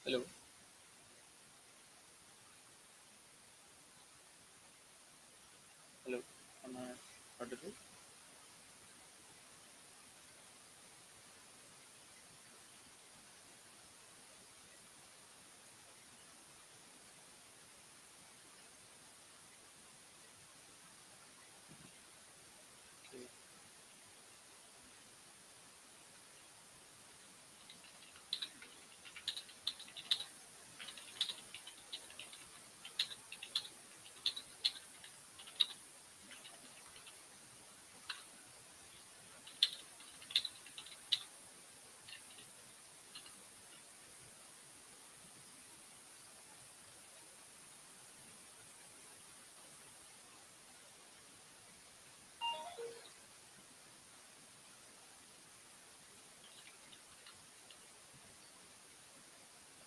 Hello, hello. Am I audible? Okay.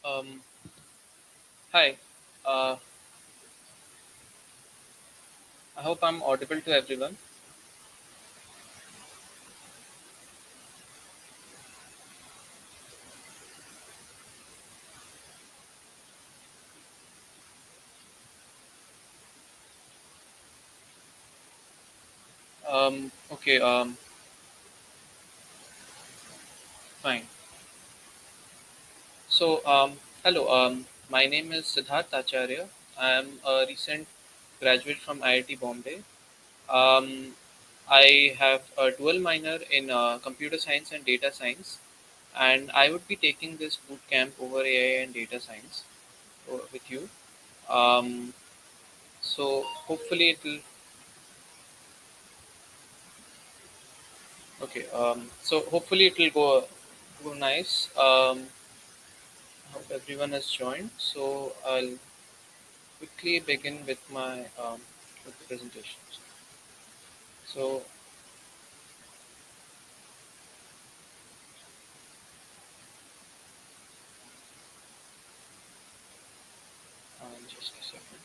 Um, Hi. Uh, I hope I'm audible to everyone. Okay. Fine. So, hello. My name is Siddharth Acharya. I am a recent graduate from IIT Bombay. Um, I have a dual minor in computer science and data science, and I would be taking this boot camp over AI and data science with you. Um, so hopefully it will. Okay. So hopefully it will go nice. Hope everyone has joined. So I'll quickly begin with my with the presentation. So just a second.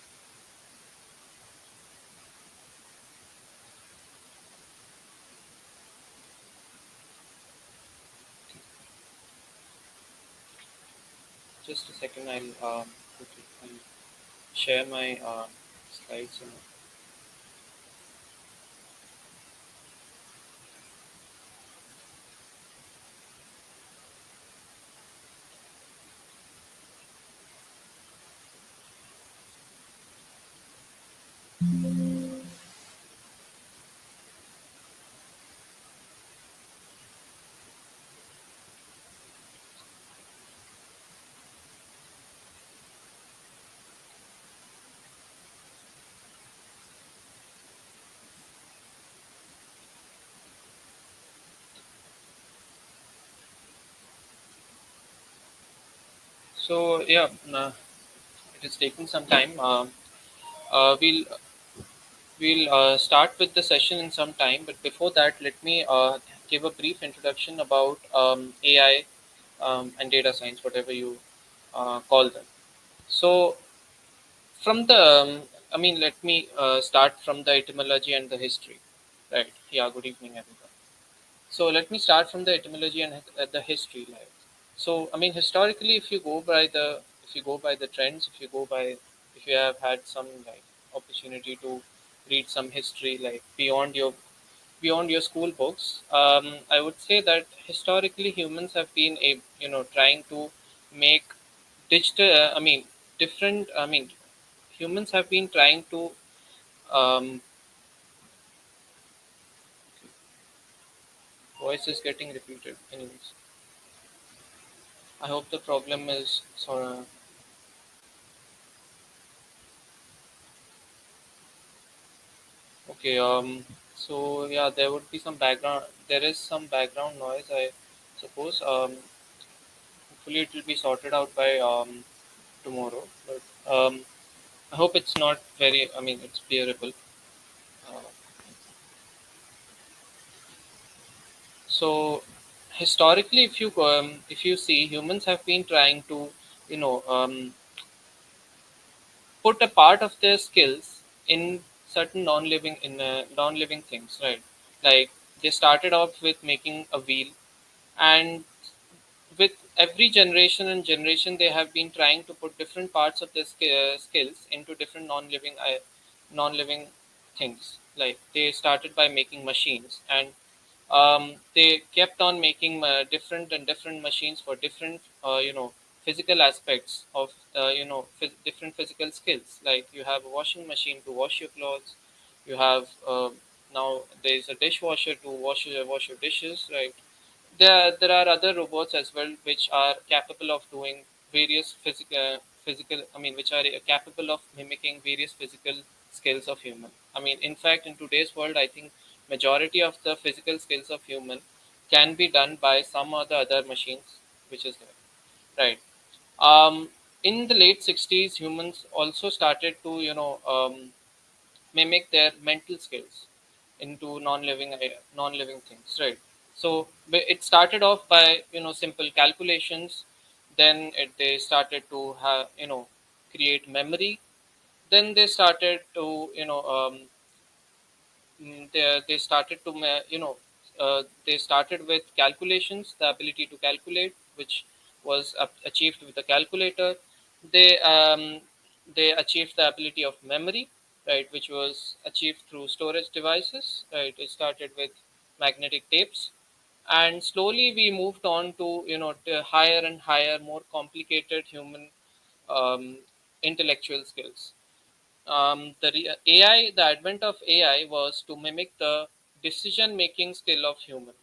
Just a second. I'll share my slides. So yeah, it is taking some time. Uh, we'll we'll start with the session in some time, but before that, let me give a brief introduction about AI and data science, whatever you call them. So, I mean, let me start from the etymology and the history. Right. Yeah. Good evening, everyone. So let me start from the etymology and the history. Like, so I mean, historically, if you go by the trends, if you have had some like opportunity to read some history like beyond your school books, I would say that historically humans have been a trying to make digital. I mean, different. I mean, humans have been trying to um, voice is getting repeated. Anyways, I hope the problem is sort of okay. So yeah, there would be some background. There is some background noise, I suppose. Hopefully, it will be sorted out by tomorrow. But I hope it's not very. I mean, it's bearable. Uh, so historically, if you see, humans have been trying to you know um, put a part of their skills in certain non-living things, right? Like they started off with making a wheel, and with every generation and generation they have been trying to put different parts of their skills into different non-living things. Like they started by making machines, and they kept on making different and different machines for different physical aspects of different physical skills. Like you have a washing machine to wash your clothes, you have now there is a dishwasher to wash your dishes, right? There are other robots as well which are capable of doing various physical, I mean, which are capable of mimicking various physical skills of human. I mean, in fact, in today's world, I think majority of the physical skills of human can be done by some or the other machines which is there, right? In the late 60s, humans also started to mimic their mental skills into non-living things, right? So it started off by simple calculations. Then they started to have create memory. Then they started to they started to they started with calculations, the ability to calculate, which was achieved with the calculator. They um, they achieved the ability of memory, right, which was achieved through storage devices, right. It started with magnetic tapes, and slowly we moved on to to higher and higher, more complicated human um, intellectual skills. The advent of AI was to mimic the decision-making skill of human,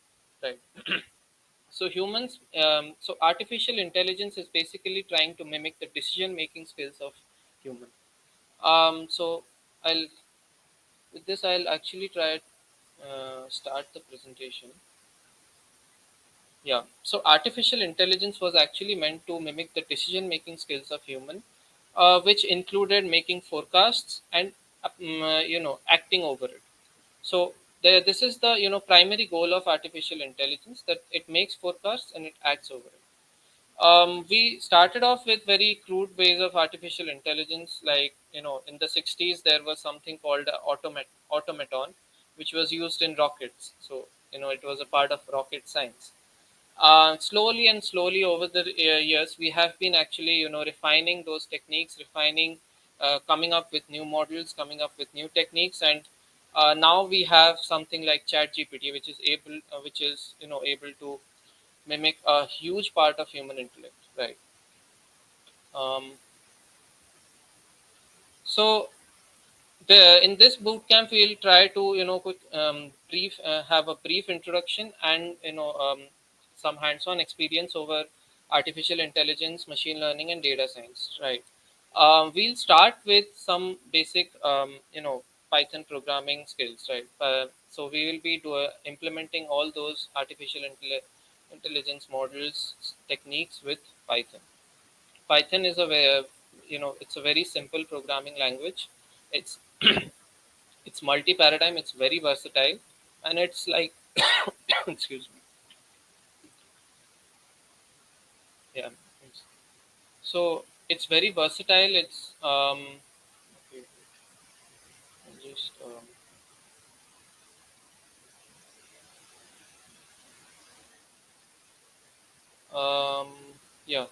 right? So artificial intelligence is basically trying to mimic the decision-making skills of human. So I'll with this I'll actually try start the presentation. Yeah. So artificial intelligence was actually meant to mimic the decision-making skills of human, which included making forecasts and acting over it. So this is the primary goal of artificial intelligence, that it makes forecasts and it acts over it. We started off with very crude ways of artificial intelligence, like in the 60s there was something called automaton, which was used in rockets. So it was a part of rocket science. Slowly and slowly over the years, we have been actually refining those techniques, refining, coming up with new models, coming up with new techniques, and now we have something like chat gpt, which is able to mimic a huge part of human intellect, right? Um, so The, in this boot camp, we'll try to have a brief introduction and some hands-on experience over artificial intelligence, machine learning, and data science. Right. We'll start with some basic Python programming skills. Right. So we will be implementing all those intelligence models techniques with Python. Python is it's a very simple programming language. It's it's multi-paradigm, it's very versatile, and it's like excuse me. Yeah. So it's very versatile. It's okay, I'll just yeah.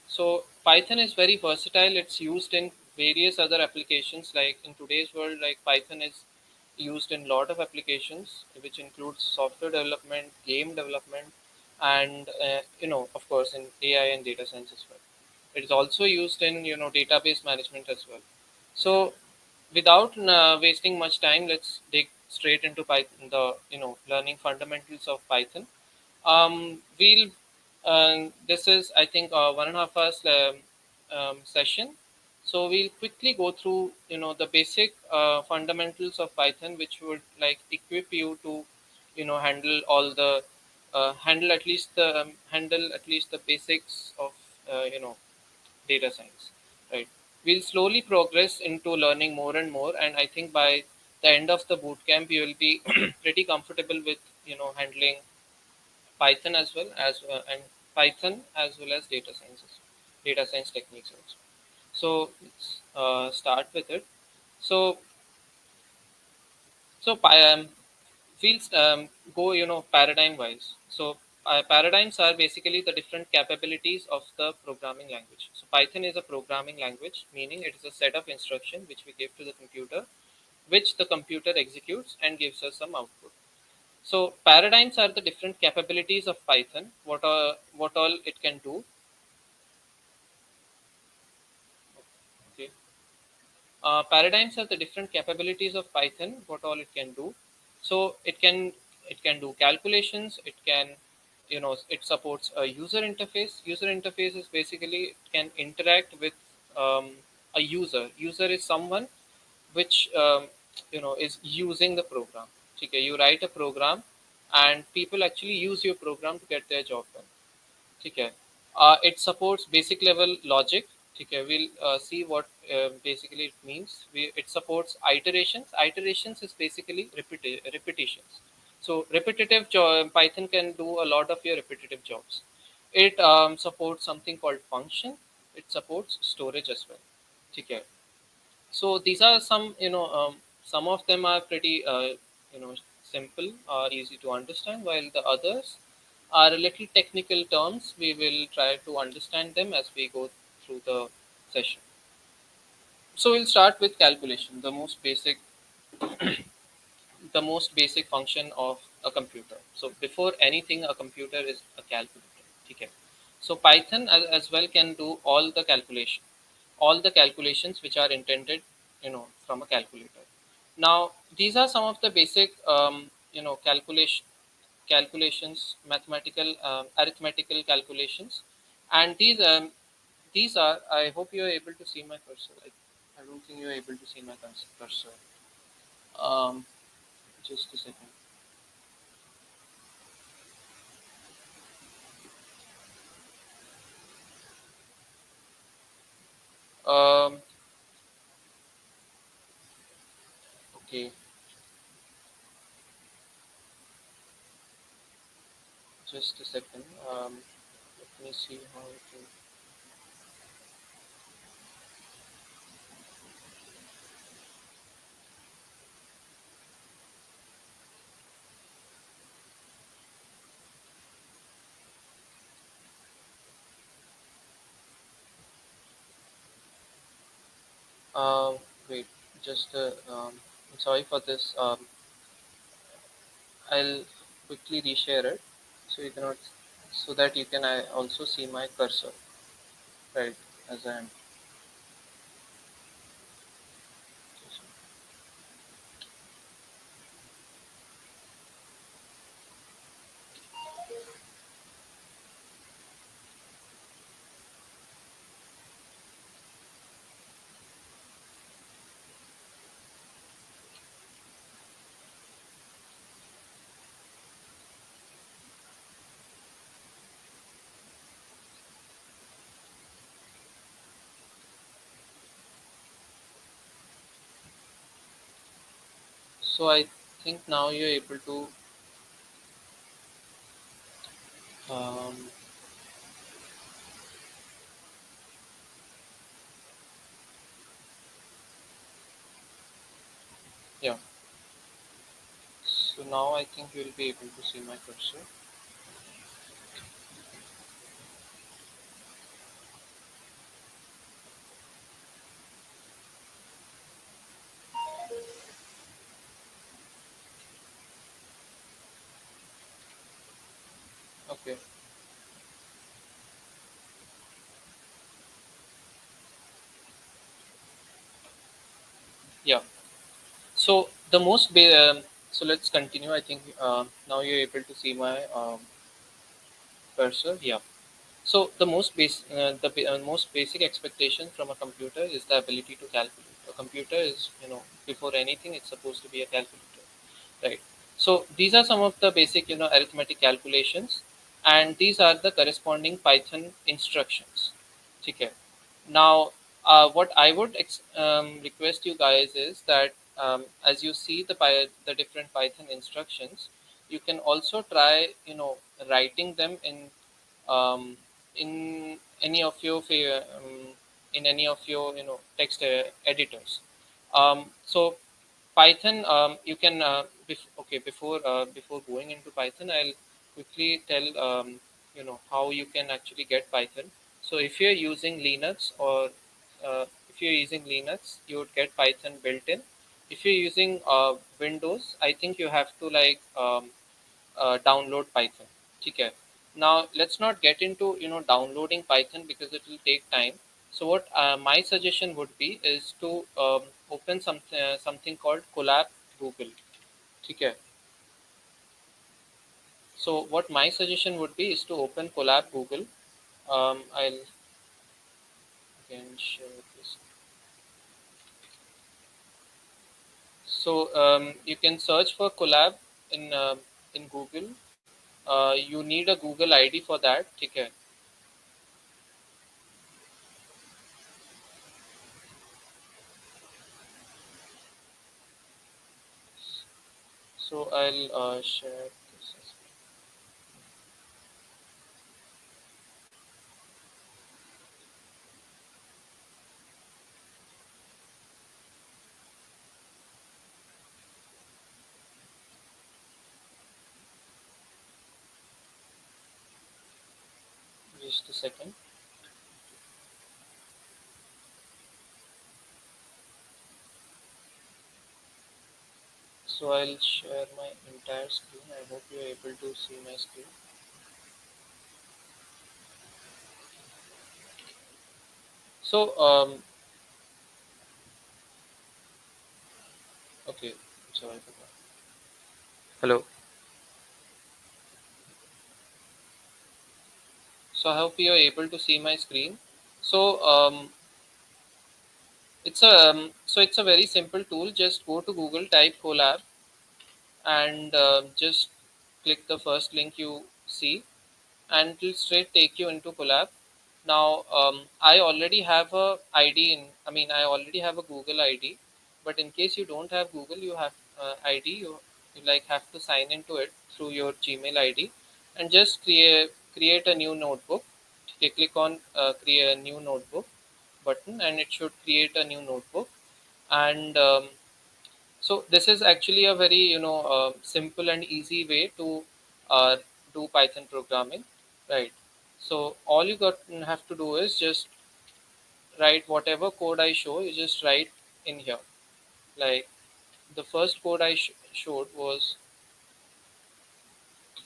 So Python is very versatile. It's used in various other applications. Like in today's world, like Python is used in a lot of applications, which includes software development, game development, and of course, in AI and data science as well. It is also used in database management as well. So without wasting much time, let's dig straight into Python, the learning fundamentals of Python. We'll This is, I think, 1.5 hours session. So we'll quickly go through the basic fundamentals of Python, which would like equip you to handle all the handle at least the basics of data science, right? We'll slowly progress into learning more and more, and I think by the end of the boot camp you will be pretty comfortable with handling Python as well as and Python as well as data science techniques also. So let's start with it. So so we'll go paradigm wise. So paradigms are basically the different capabilities of the programming language. So Python is a programming language, meaning it is a set of instructions which we give to the computer, which the computer executes and gives us some output. So paradigms are the different capabilities of Python, what all it can do. Okay. Paradigms are the different capabilities of Python, what all it can do. So it can do calculations. It can, it supports a user interface. User interface is basically it can interact with a user. User is someone which is using the program. Okay, you write a program, and people actually use your program to get their job done. Okay. It supports basic level logic. Okay, we'll see what basically it means. It supports iterations. Iterations is basically repetitions. So Python can do a lot of your repetitive jobs. It supports something called function. It supports storage as well. Okay. So these are some of them are pretty simple, easy to understand, while the others are a little technical terms. We will try to understand them as we go through the session. So we'll start with calculation, the most basic function of a computer. So before anything, a computer is a calculator. Okay. So Python as well can do all the calculations which are intended, from a calculator. Now these are some of the basic, calculations, mathematical, arithmetical calculations, and these are. I hope you are able to see my cursor. I don't think you are able to see my cursor. Um, just a second. Um, okay, just a second. Let me see how it will. Wait, just I'm sorry for this. I'll quickly reshare it so you cannot, so that you can also see my cursor, right, as I am. So I think now you're able to. Um, yeah. So now I think you'll be able to see my cursor. Okay. Yeah. So the so let's continue. I think now you're able to see my cursor. Yeah. So the most basic expectation from a computer is the ability to calculate. A computer is, before anything, it's supposed to be a calculator, right? So these are some of the basic, arithmetic calculations, and these are the corresponding Python instructions. Okay. Now, what I would request you guys is that, as you see the different Python instructions, you can also try, writing them um, in any of your text editors. So Python, you can okay, before going into Python, I'll quickly tell how you can actually get Python. So if you're using Linux or if you're using Linux, you would get Python built in. If you're using Windows, I think you have to download Python. Okay. Now let's not get into downloading Python because it will take time. So what my suggestion would be is to open something called Collab Google. Okay. So what my suggestion would be is to open Collab Google. I'll again share this. So you can search for Collab in Google. You need a Google ID for that. Okay. So I'll share this. Just a second. So I'll share my entire screen. I hope you're able to see my screen. So okay. Sorry for that. Hello. So I hope you're able to see my screen. So it's a very simple tool. Just go to Google, type Colab, and just click the first link you see, and it will straight take you into Collab. Now, I already have a ID in. I mean, I already have a Google ID, but in case you don't have Google, you have ID. You like have to sign into it through your Gmail ID, and just create a new notebook. You click on create a new notebook button, and it should create a new notebook. And so this is actually a very simple and easy way to uh, do Python programming, right? So all you got have to do is just write whatever code I show. You just write in here. Like the first code I showed was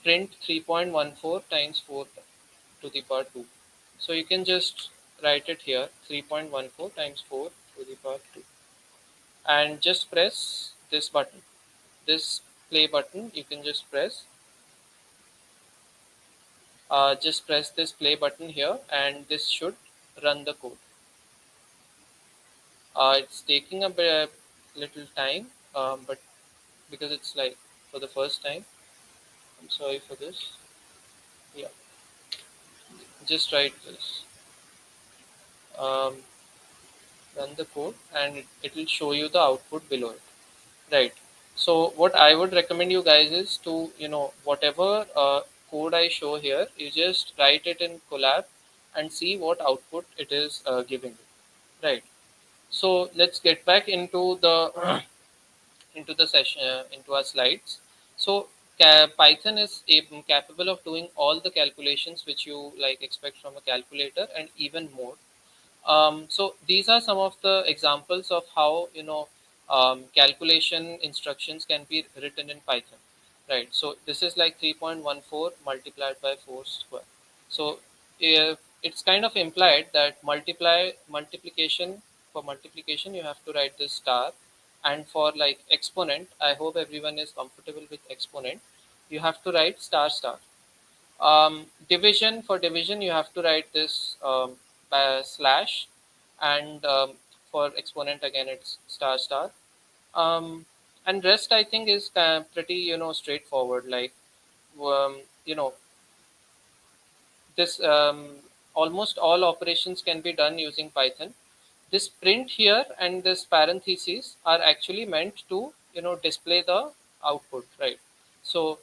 print 3.14 times 4 to the power 2. So you can just write it here 3.14 times 4 to the power 2, and just press this button, this play button. You can just press this play button here, and this should run the code. It's taking a bit, little time, but because it's like for the first time, I'm sorry for this. Yeah, just write this, um, run the code, and it will show you the output below it, right? So what I would recommend you guys is to whatever code I show here, you just write it in Collab and see what output it is giving you, right? So let's get back into the into the session, into our slides. So Python is capable of doing all the calculations which you like expect from a calculator and even more. So these are some of the examples of how calculation instructions can be written in Python, right? So this is like 3.14 multiplied by 4 square. So it's kind of implied that multiplication, for multiplication you have to write this star, and for like exponent, I hope everyone is comfortable with exponent. You have to write star star. Division, for division you have to write this slash, and for exponent again it's star star. um, and rest I think is pretty straightforward, like um, you know this almost all operations can be done using Python. This print here and this parentheses are actually meant to display the output, right? So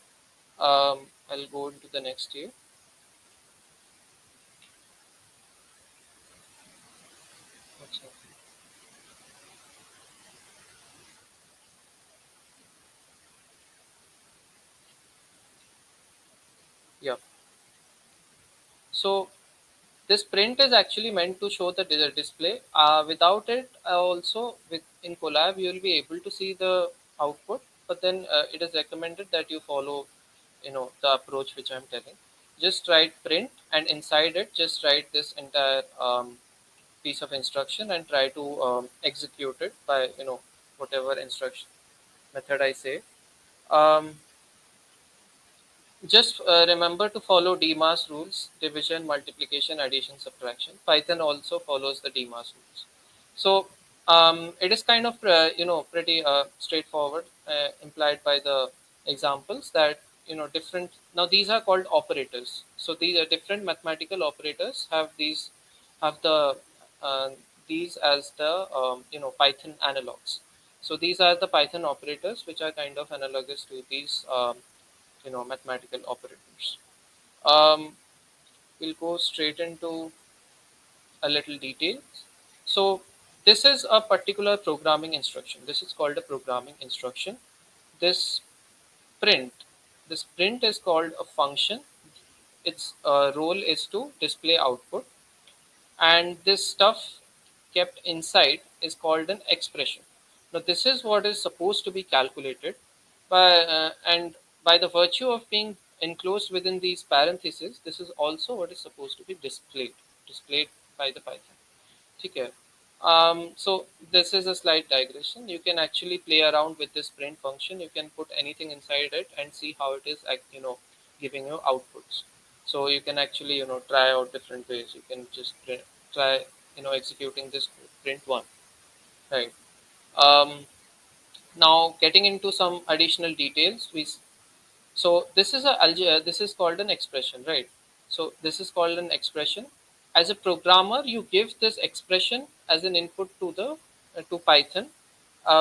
I'll go into the next here. What's that? Yeah. So this print is actually meant to show the display. Without it, also in Colab, you will be able to see the output. But then it is recommended that you follow, the approach which I'm telling. Just write print, and inside it, just write this entire piece of instruction and try to execute it by whatever instruction method I say. Um, just remember to follow DMAS rules: division, multiplication, addition, subtraction. Python also follows the DMAS rules. So it is kind of pretty straightforward, implied by the examples that different. Now these are called operators. So these are different mathematical operators have uh, these as the Python analogs. So these are the Python operators which are kind of analogous to these mathematical operators. Um, we'll go straight into a little detail. So this is a particular programming instruction. This is called a programming instruction. This print, this print is called a function. Its role is to display output, and this stuff kept inside is called an expression. Now this is what is supposed to be calculated and by the virtue of being enclosed within these parentheses, this is also what is supposed to be displayed by the Python. Okay. So this is a slight digression. You can actually play around with this print function. You can put anything inside it and see how it is, giving you outputs. So you can actually, try out different ways. You can just try, executing this print one, right? Um, Now getting into some additional details, so this is this is called an expression, right? So this is called an expression. As a programmer, you give this expression as an input to the to Python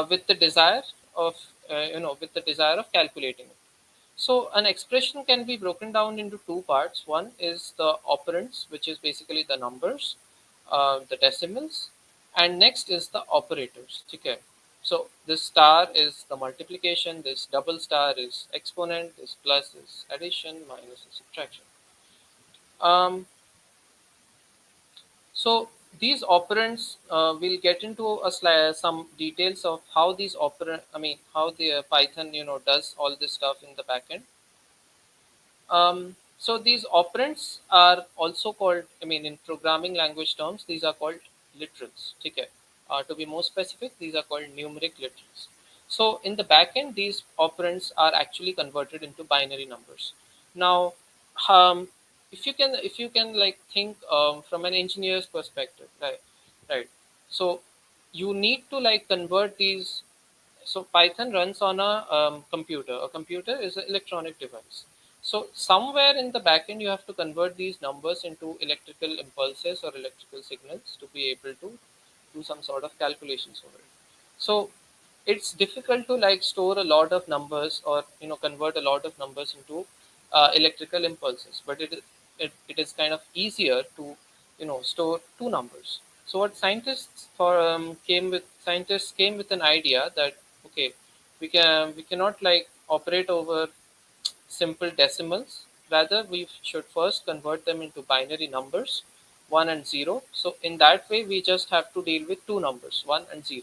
with the desire of with the desire of calculating it. So an expression can be broken down into two parts. One is the operands, which is basically the numbers, the decimals, and next is the operators. Okay. So this star is the multiplication, this double star is exponent, this plus is addition, minus is subtraction. Um, so these operands, we'll get into some details of how these how the Python does all this stuff in the backend. So these operands are also called, in programming language terms, these are called literals. Okay. To be more specific, these are called numeric literals. So in the backend, these operands are actually converted into binary numbers. Now, um, if you can like think from an engineer's perspective, right. So you need to like convert these. So Python runs on a computer. A computer is an electronic device. So somewhere in the backend, you have to convert these numbers into electrical impulses or electrical signals to be able to do some sort of calculations over it. So it's difficult to like store a lot of numbers or convert a lot of numbers into electrical impulses, but it is kind of easier to store two numbers. So what scientists came with an idea that okay, we cannot like operate over simple decimals. Rather, we should first convert them into binary numbers, 1 and 0. So in that way, we just have to deal with two numbers, 1 and 0.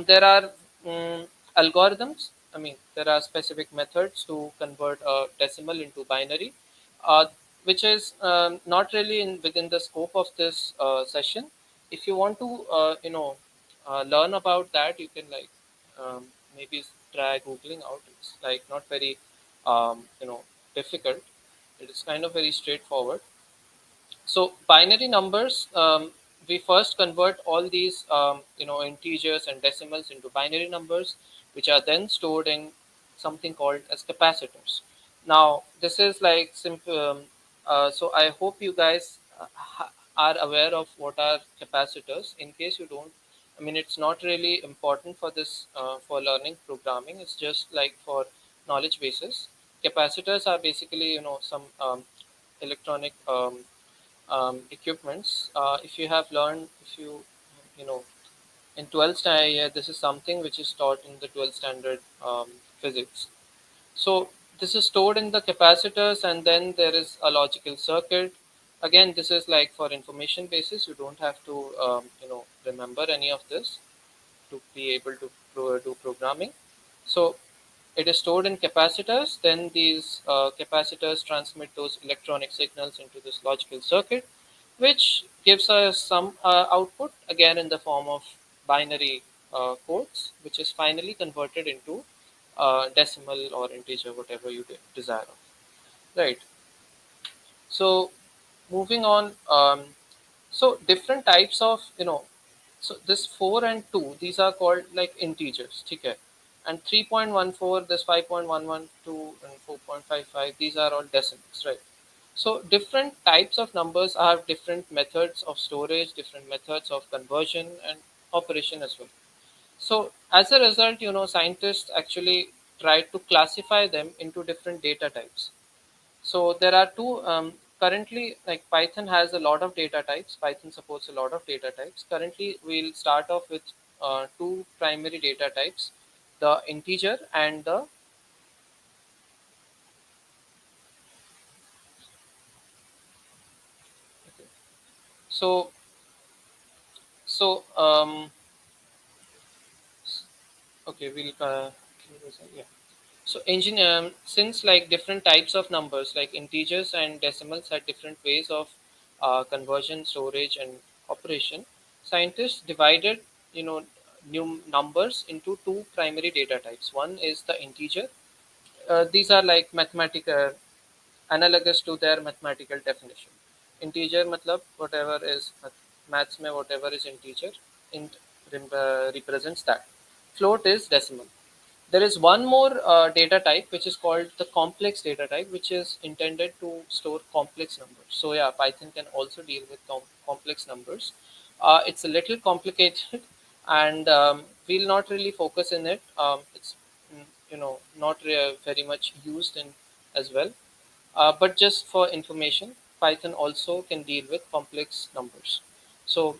There are algorithms. There are specific methods to convert a decimal into binary, uh, which is not really within the scope of this session. If you want to, learn about that, you can like um, maybe try googling out. It's like not very, difficult. It is kind of very straightforward. So binary numbers, we first convert all these integers and decimals into binary numbers, which are then stored in something called as capacitors. Now this is like simple. So I hope you guys are aware of what are capacitors. In case you don't, it's not really important for this for learning programming. It's just like for knowledge basis. Capacitors are basically some electronic equipments. If you have learned, if you know, in 12th standard, yeah, this is something which is taught in the 12th standard physics. So this is stored in the capacitors, and then there is a logical circuit. Again, this is like for information basis. You don't have to remember any of this to be able to do programming. So it is stored in capacitors. Then these capacitors transmit those electronic signals into this logical circuit, which gives us some output, again in the form of binary codes, which is finally converted into decimal or integer, whatever you desire of. Right. So moving on, so different types of, so this 4 and 2, these are called like integers, okay? And 3.14, this 5.112 and 4.55, these are all decimals, right? So different types of numbers have different methods of storage, different methods of conversion and operation as well. So as a result, scientists actually try to classify them into different data types. So there are two currently, like Python has a lot of data types. Python supports a lot of data types. Currently, we'll start off with two primary data types: the integer and the. Okay. So so okay, we'll yeah. So engine since like different types of numbers like integers and decimals had different ways of conversion, storage, and operation, scientists divided new numbers into two primary data types. One is the integer. These are like mathematical analogous to their mathematical definition. Integer matlab whatever is maths mein whatever is integer, int represents that. Float is decimal. There is one more data type which is called the complex data type, which is intended to store complex numbers. So yeah, Python can also deal with complex numbers. It's a little complicated, and we'll not really focus in it. It's not very much used in as well. But just for information, Python also can deal with complex numbers. So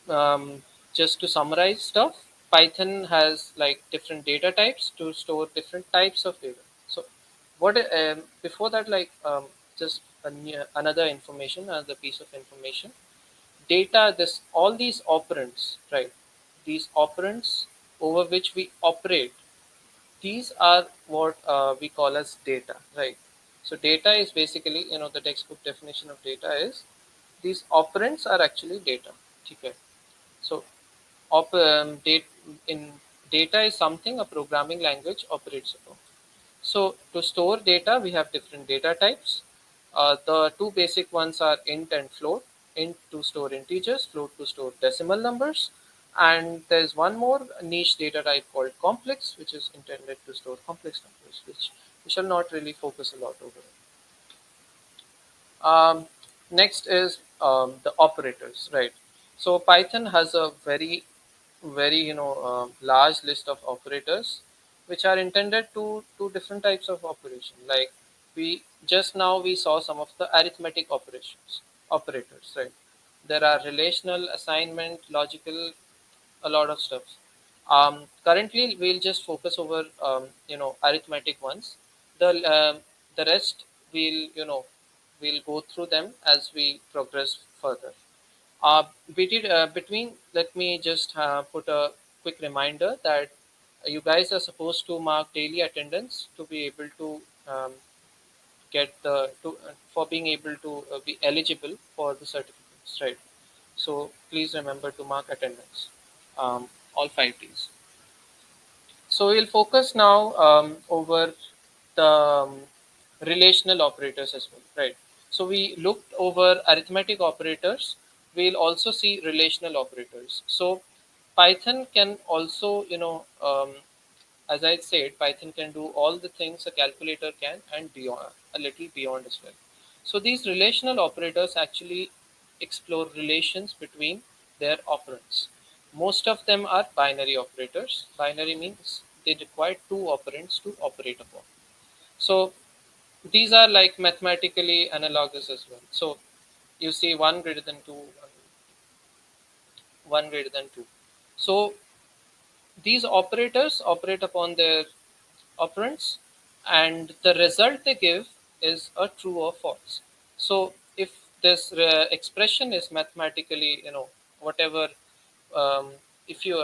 um, just to summarize stuff, Python has like different data types to store different types of data. So what before that, like just another information, another piece of information. Data, this all these operands, right? These operands over which we operate, these are what we call as data, right? So data is basically, the textbook definition of data is these operands are actually data. Okay. So date in data is something a programming language operates upon. So to store data, we have different data types. The two basic ones are int and float. Int to store integers, float to store decimal numbers. And there's one more niche data type called complex, which is intended to store complex numbers, which we shall not really focus a lot over. Next is the operators, right? So Python has a very large list of operators, which are intended to do different types of operation. Like we just now we saw some of the arithmetic operators, right? There are relational, assignment, logical, a lot of stuff. Currently, we'll just focus over arithmetic ones. The rest we'll go through them as we progress further. Between, let me just put a quick reminder that you guys are supposed to mark daily attendance to be able to get the to for being able to be eligible for the certificates, right? So please remember to mark attendance, all 5 days. So we'll focus now over the relational operators as well, right? So we looked over arithmetic operators. We'll also see relational operators. So Python can also, as I said, Python can do all the things a calculator can and beyond, a little beyond as well. So these relational operators actually explore relations between their operands. Most of them are binary operators. Binary means they require two operands to operate upon. So these are like mathematically analogous as well. So you see one greater than two, one greater than two. So these operators operate upon their operands. and the result they give is a true or false. So if this expression is mathematically, whatever, um, if you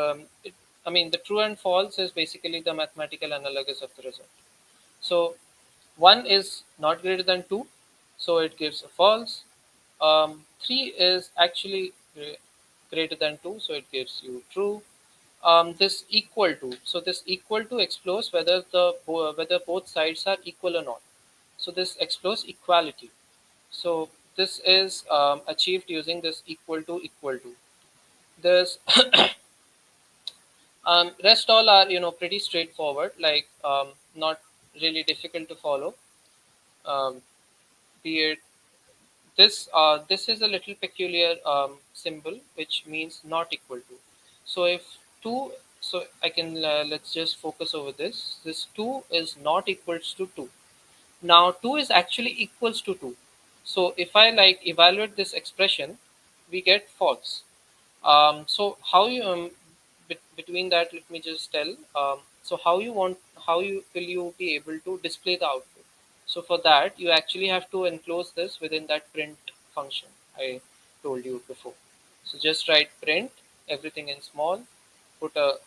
I mean, the true and false is basically the mathematical analogus of the result. So 1 is not greater than 2, so it gives a false. 3 is actually greater than 2, so it gives you true. This equal to, so this equal to explores whether whether both sides are equal or not. So this explores equality. So this is achieved using this equal to equal to. This rest all are, pretty straightforward, like not really difficult to follow. Um, be it this is a little peculiar symbol which means not equal to. So if 2, so I can let's just focus over this. This 2 is not equals to 2. Now 2 is actually equals to 2. So if I like evaluate this expression, we get false. So how you between that, let me just tell. So how you will you be able to display the output? So for that, you actually have to enclose this within that print function I told you before. So just write print everything in small, put a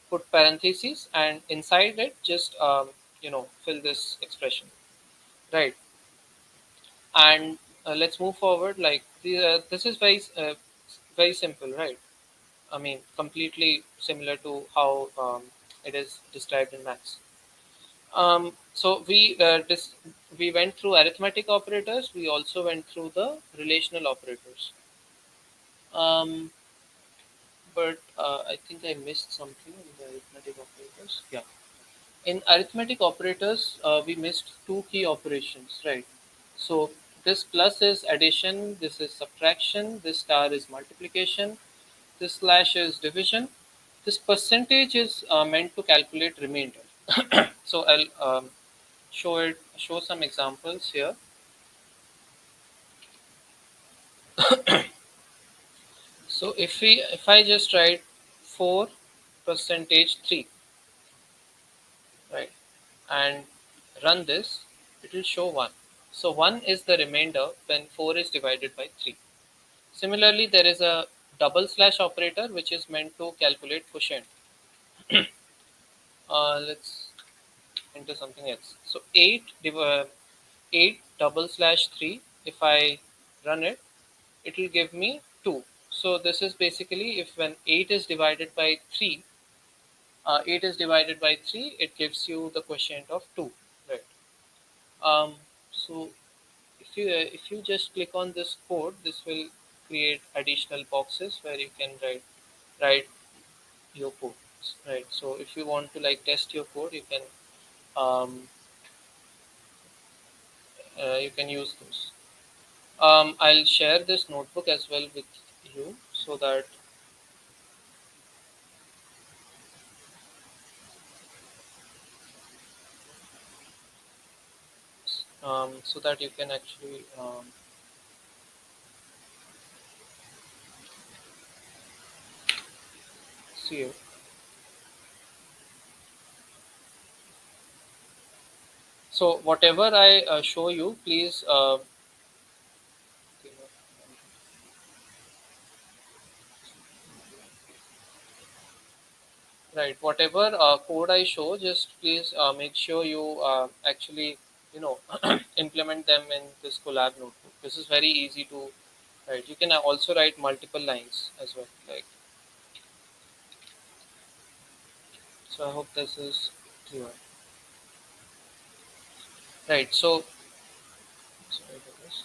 put parentheses, and inside it just fill this expression, right? And let's move forward. Like this is very simple, right? I mean, completely similar to how it is described in maths. So we went through arithmetic operators. We also went through the relational operators. Um, but I think I missed something in the arithmetic operators. Yeah, in arithmetic operators, we missed two key operations, right? So this plus is addition. This is subtraction. This star is multiplication. This slash is division. This percentage is meant to calculate remainder. So I'll show some examples here. So if I just write 4 percentage 3, right, and run this, it will show 1. So 1 is the remainder when 4 is divided by 3. Similarly, there is a double slash operator which is meant to calculate quotient. Let's enter something else. So 8 double slash 3, if I run it, it will give me 2. So this is basically, if when 8 is divided by 3, 8 is divided by 3, it gives you the quotient of 2, right? So if you just click on this code, this will create additional boxes where you can write your codes, right? So if you want to like test your code, um, you can use those. I'll share this notebook as well with you so that you can actually see it. So whatever I show you, please right. Whatever code I show, just please make sure you actually implement them in this collab notebook. This is very easy to write. You can also write multiple lines as well. Like so, I hope this is clear. Right. So sorry for this.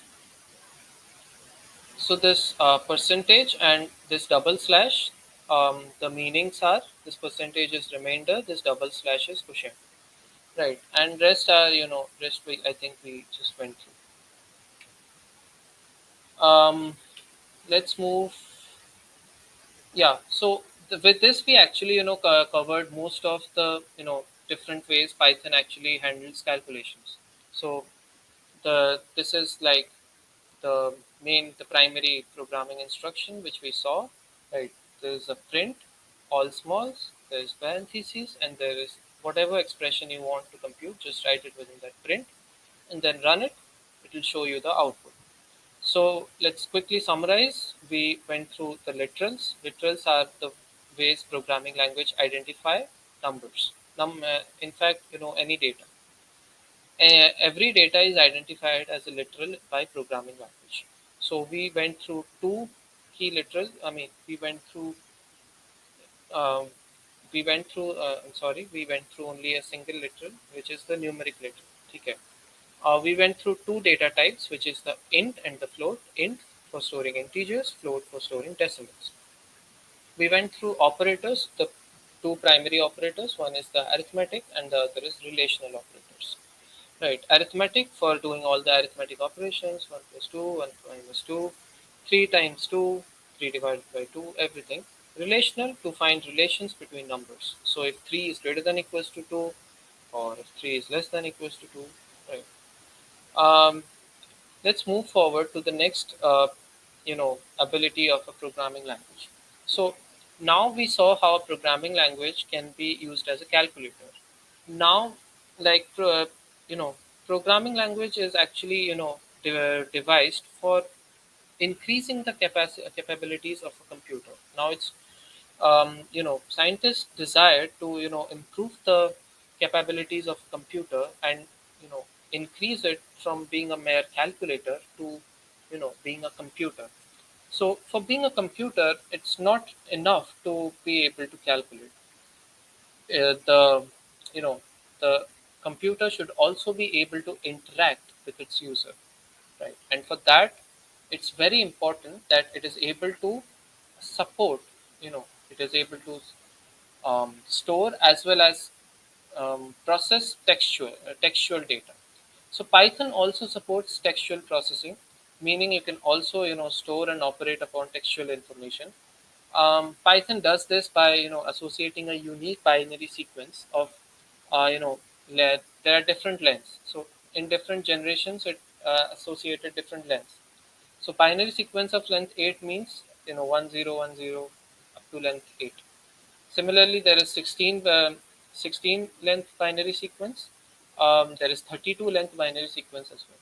So this percentage and this double slash, the meanings are this percentage is remainder, this double slash is quotient. Right, and rest are rest we I think we just went through. Let's move. Yeah, so with this we actually covered most of the different ways Python actually handles calculations. So this is like the the primary programming instruction which we saw, right? There is a print, all smalls, there is parentheses, and there is whatever expression you want to compute, just write it within that print and then run it. It will show you the output. So let's quickly summarize. We went through the literals. Literals are the ways programming language identify numbers. In fact, any data. Every data is identified as a literal by programming language. So we went through two key literals. We went through. Um, we went through. I'm sorry. We went through only a single literal, which is the numeric literal. Okay. We went through two data types, which is the int and the float. Int for storing integers, float for storing decimals. We went through operators, the two primary operators. One is the arithmetic and the other is relational operators. Right, arithmetic for doing all the arithmetic operations, 1 plus 2, 1 minus 2, 3 times 2, 3 divided by 2, everything. Relational to find relations between numbers. So if 3 is greater than equals to 2 or if 3 is less than equals to 2, right. Um, let's move forward to the next ability of a programming language. So now we saw how a programming language can be used as a calculator. Now, like programming language is actually devised for increasing the capabilities of a computer. Now it's scientists desire to improve the capabilities of a computer and increase it from being a mere calculator to being a computer. So for being a computer, it's not enough to be able to calculate. The you know the computer should also be able to interact with its user, right? And for that, it's very important that it is able to support, it is able to store as well as process textual data. So Python also supports textual processing, meaning you can also store and operate upon textual information. Python does this by associating a unique binary sequence of there are different lengths. So in different generations, it associated different lengths. So binary sequence of length 8 means 1010 up to length 8. Similarly, there is 16 length binary sequence. There is 32 length binary sequence as well.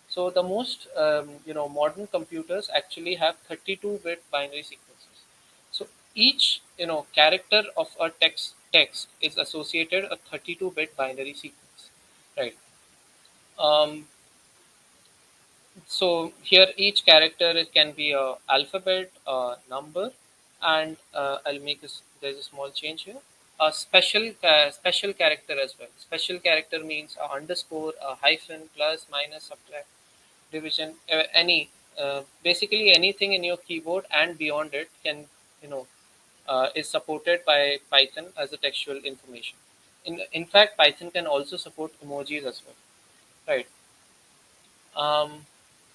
So the most modern computers actually have 32-bit binary sequences. So each character of a text is associated a 32-bit binary sequence, right? Um, so here each character can be a alphabet, a number, and I'll make this. There's a small change here. A special character as well. Special character means a underscore, a hyphen, plus, minus, subtract, division, basically anything in your keyboard and beyond it can you know is supported by Python as a textual information. In fact, Python can also support emojis as well, right? Um,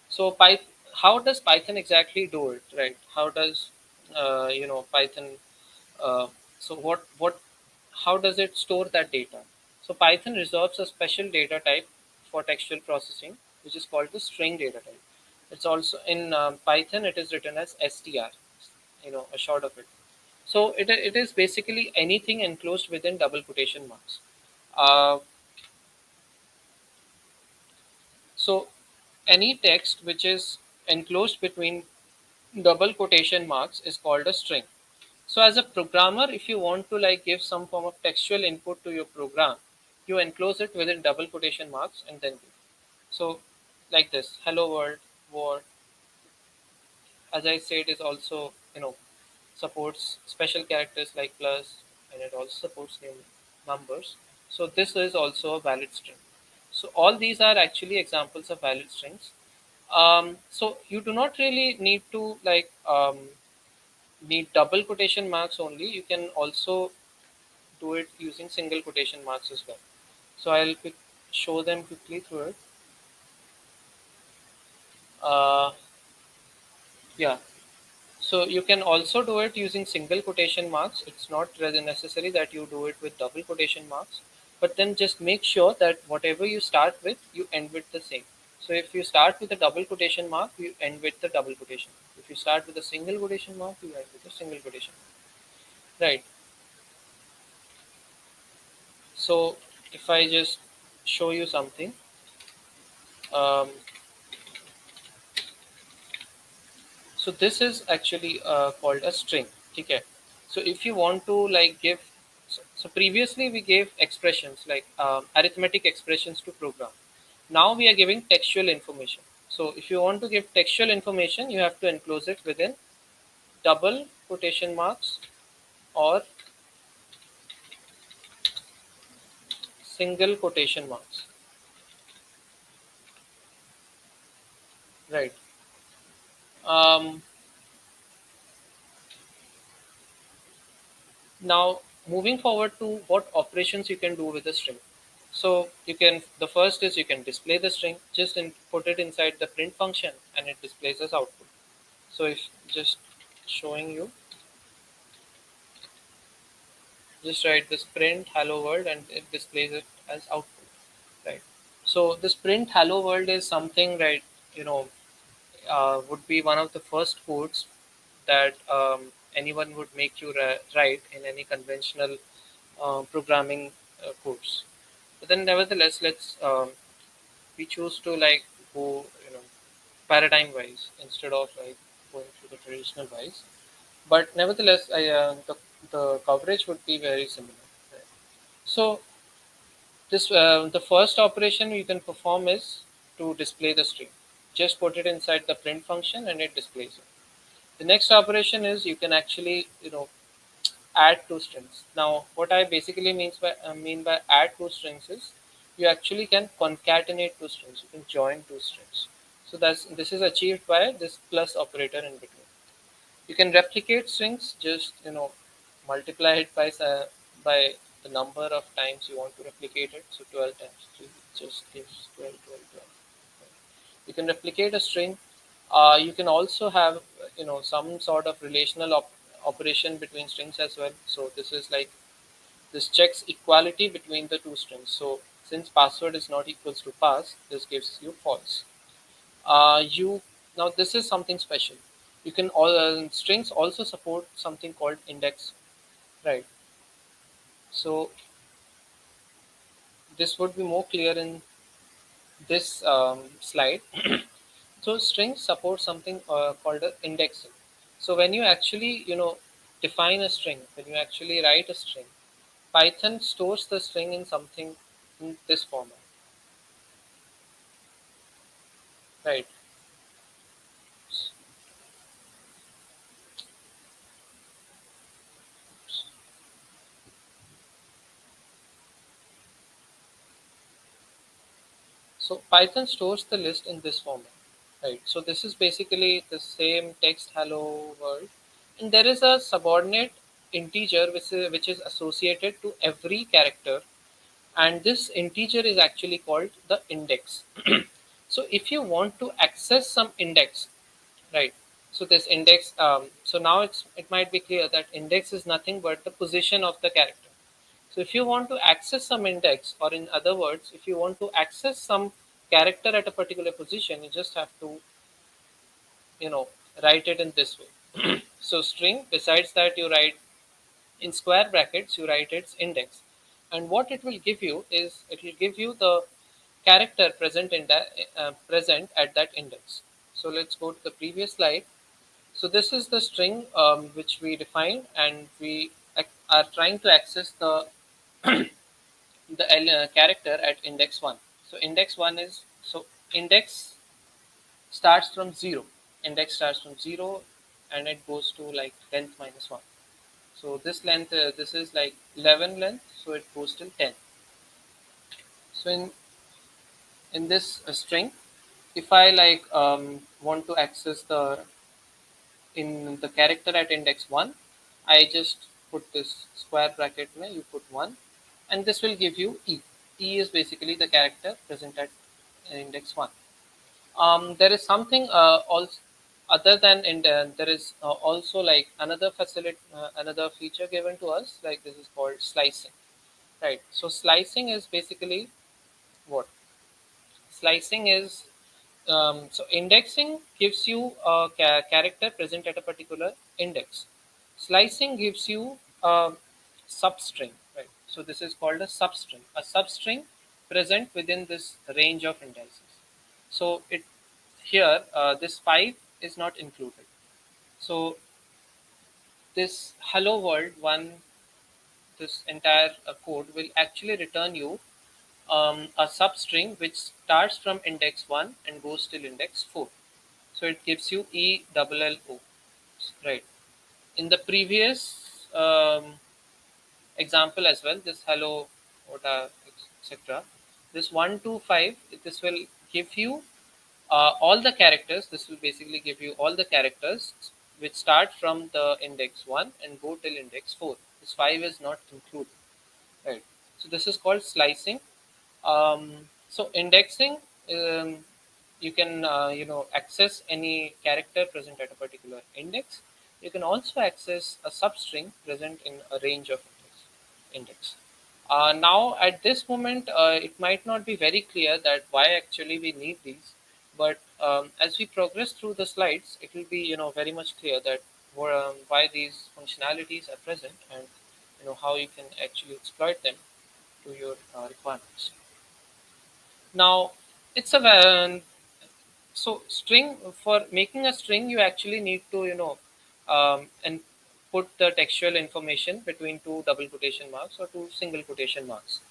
so how does Python exactly do it, right? How does Python? Uh, so how does it store that data? So Python reserves a special data type for textual processing, which is called the string data type. It's also in Python. It is written as str, a short of it. So it is basically anything enclosed within double quotation marks. Uh, so any text which is enclosed between double quotation marks is called a string. So as a programmer, if you want to give some form of textual input to your program, you enclose it within double quotation marks and then give. So like this, hello world, war, as I said, is also supports special characters like plus, and it also supports new numbers. So this is also a valid string. So all these are actually examples of valid strings. So you do not really need to need double quotation marks only. You can also do it using single quotation marks as well. So show them quickly through it. Uh, yeah. So you can also do it using single quotation marks. It's not really necessary that you do it with double quotation marks, but then just make sure that whatever you start with, you end with the same. So if you start with a double quotation mark, you end with the double quotation mark. If you start with a single quotation mark, you end with a single quotation mark. Right. So if I just show you something, um, so this is actually called a string. Okay. So if you want to like give, so previously we gave expressions like arithmetic expressions to program. Now we are giving textual information. So if you want to give textual information, you have to enclose it within double quotation marks or single quotation marks, right? Um, Now moving forward to what operations you can do with a string. So you can, the first is you can display the string, just put it inside the print function and it displays as output. So if just showing you, just write this print hello world and it displays it as output, right? So this print hello world is something, right, you know, would be one of the first codes that anyone would make you write in any conventional programming course. But then, nevertheless, let's we choose to like go, paradigm wise instead of like going through the traditional wise. But nevertheless, the coverage would be very similar. Right? So this the first operation you can perform is to display the string. Just put it inside the print function and it displays it. The next operation is you can actually, add two strings. Now, what I basically mean by add two strings is you actually can concatenate two strings. You can join two strings. So this is achieved by this plus operator in between. You can replicate strings. Just multiply it by the number of times you want to replicate it. So 12 times 3 just gives 12, 12, 12. You can replicate a string. You can also have some sort of relational operation between strings as well. So this is like this checks equality between the two strings. So since password is not equals to pass, this gives you false. You Now this is something special. You can all strings also support something called index, right? So this would be more clear in this slide. So strings support something called a indexing. So when you actually define a string, when you actually write a string, Python stores the string in something in this format, right? So Python stores the list in this format, right? So this is basically the same text hello world, and there is a subordinate integer which is associated to every character, and this integer is actually called the index. So if you want to access some index, right? So this index, so now it might be clear that index is nothing but the position of the character. So if you want to access some index, or in other words, if you want to access some character at a particular position, you just have to, you know, write it in this way. So string, besides that, you write in square brackets, you write its index. And what it will give you is it will give you the character present in that present at that index. So let's go to the previous slide. So this is the string which we defined, and we are trying to access the character at index 1. So index 1 is, so index starts from 0. Index starts from 0 and it goes to like length minus 1. So this length, this is like 11 length, so it goes till 10. So in this string, if I like want to access the in the character at index 1, I just put this square bracket mein, you put 1, and this will give you e. E is basically the character present at index 1. There is something also other than in there is also like another feature given to us, like this is called slicing, right? So slicing is basically what? Slicing is so indexing gives you a character present at a particular index. Slicing gives you a substring, right? So this is called a substring present within this range of indices. So it here this 5 is not included. So this hello world one, this entire code will actually return you a substring which starts from index 1 and goes till index 4. So it gives you ELLO, right? In the previous example as well, this hello, etc. This 1 to 5, this will give you all the characters. This will basically give you all the characters which start from the index 1 and go till index 4. This 5 is not included, right? So this is called slicing. So indexing, um, you can access any character present at a particular index. You can also access a substring present in a range of index. Now at this moment, it might not be very clear that why actually we need these, but as we progress through the slides, it will be very much clear that why these functionalities are present, and how you can actually exploit them to your requirements. Now, it's a so string, for making a string, you actually need to and put the textual information between two double quotation marks or two single quotation marks.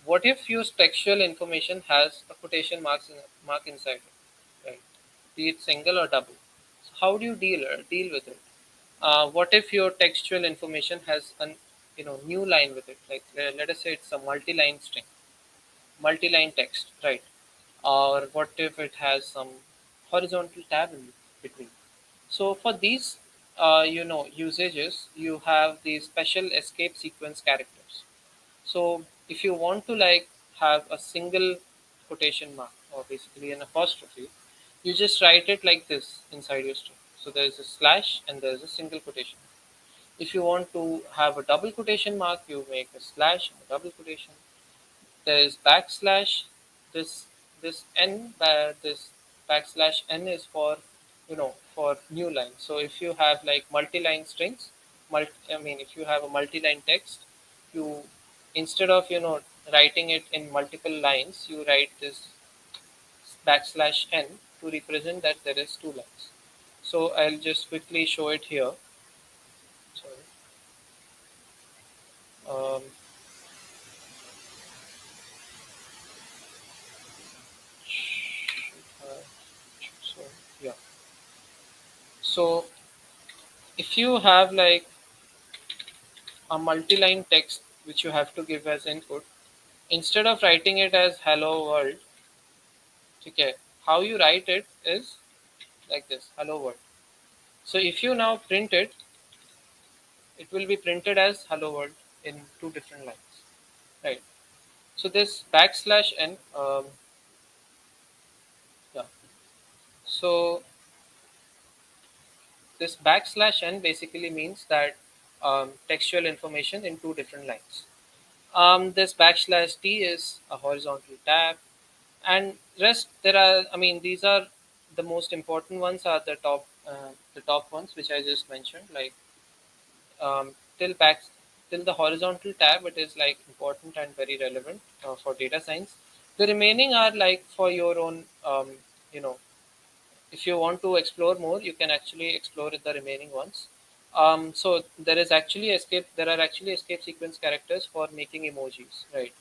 What if your textual information has a quotation mark inside it, right? Be it single or double. So how do you deal with it? What if your textual information has an new line with it? Like let us say it's a multi-line string, multi-line text, right? Or what if it has some horizontal tab in between? So for these usages, you have these special escape sequence characters. So if you want to like have a single quotation mark or basically an apostrophe, you just write it like this inside your string. So there is a slash and there is a single quotation. If you want to have a double quotation mark, you make a slash and a double quotation. There is backslash. This backslash n is for for new line. So if you have like multi-line strings, if you have a multi-line text, you instead of writing it in multiple lines, you write this backslash n to represent that there is two lines. So I'll just quickly show it here. Sorry. Um, uh, so yeah. So if you have like a multi-line text which you have to give as input, instead of writing it as hello world, okay, how you write it is like this, hello world. So if you now print it, it will be printed as hello world in two different lines, right? So this backslash n, yeah. So this backslash n basically means that textual information in two different lines. This backslash t is a horizontal tab, and rest there are. I mean, these are the most important ones. Are the top ones which I just mentioned. Like um, till back till the horizontal tab, it is like important and very relevant for data science. The remaining are like for your own. You know, if you want to explore more, you can actually explore the remaining ones. So there are actually escape sequence characters for making emojis, right?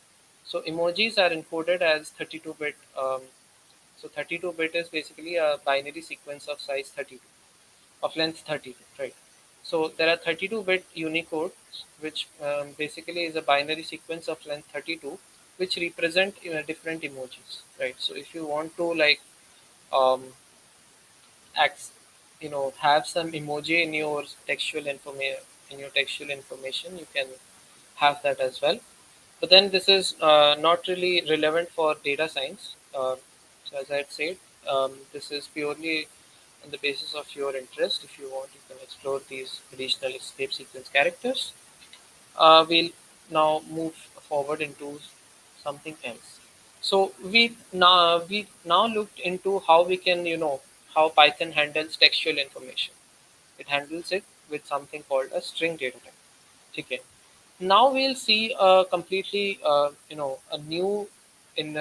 So emojis are encoded as 32-bit. So 32-bit is basically a binary sequence of size 32, of length 32, right? So there are 32-bit Unicode, which basically is a binary sequence of length 32, which represent different emojis, right? So if you want to like um, acts have some emoji in your textual information, you can have that as well. But then this is not really relevant for data science. So as I had said, this is purely on the basis of your interest. If you want, you can explore these additional escape sequence characters. We'll now move forward into something else. So we now looked into how we can how Python handles textual information. It handles it with something called a string data type. Okay. Now we'll see a completely, a new in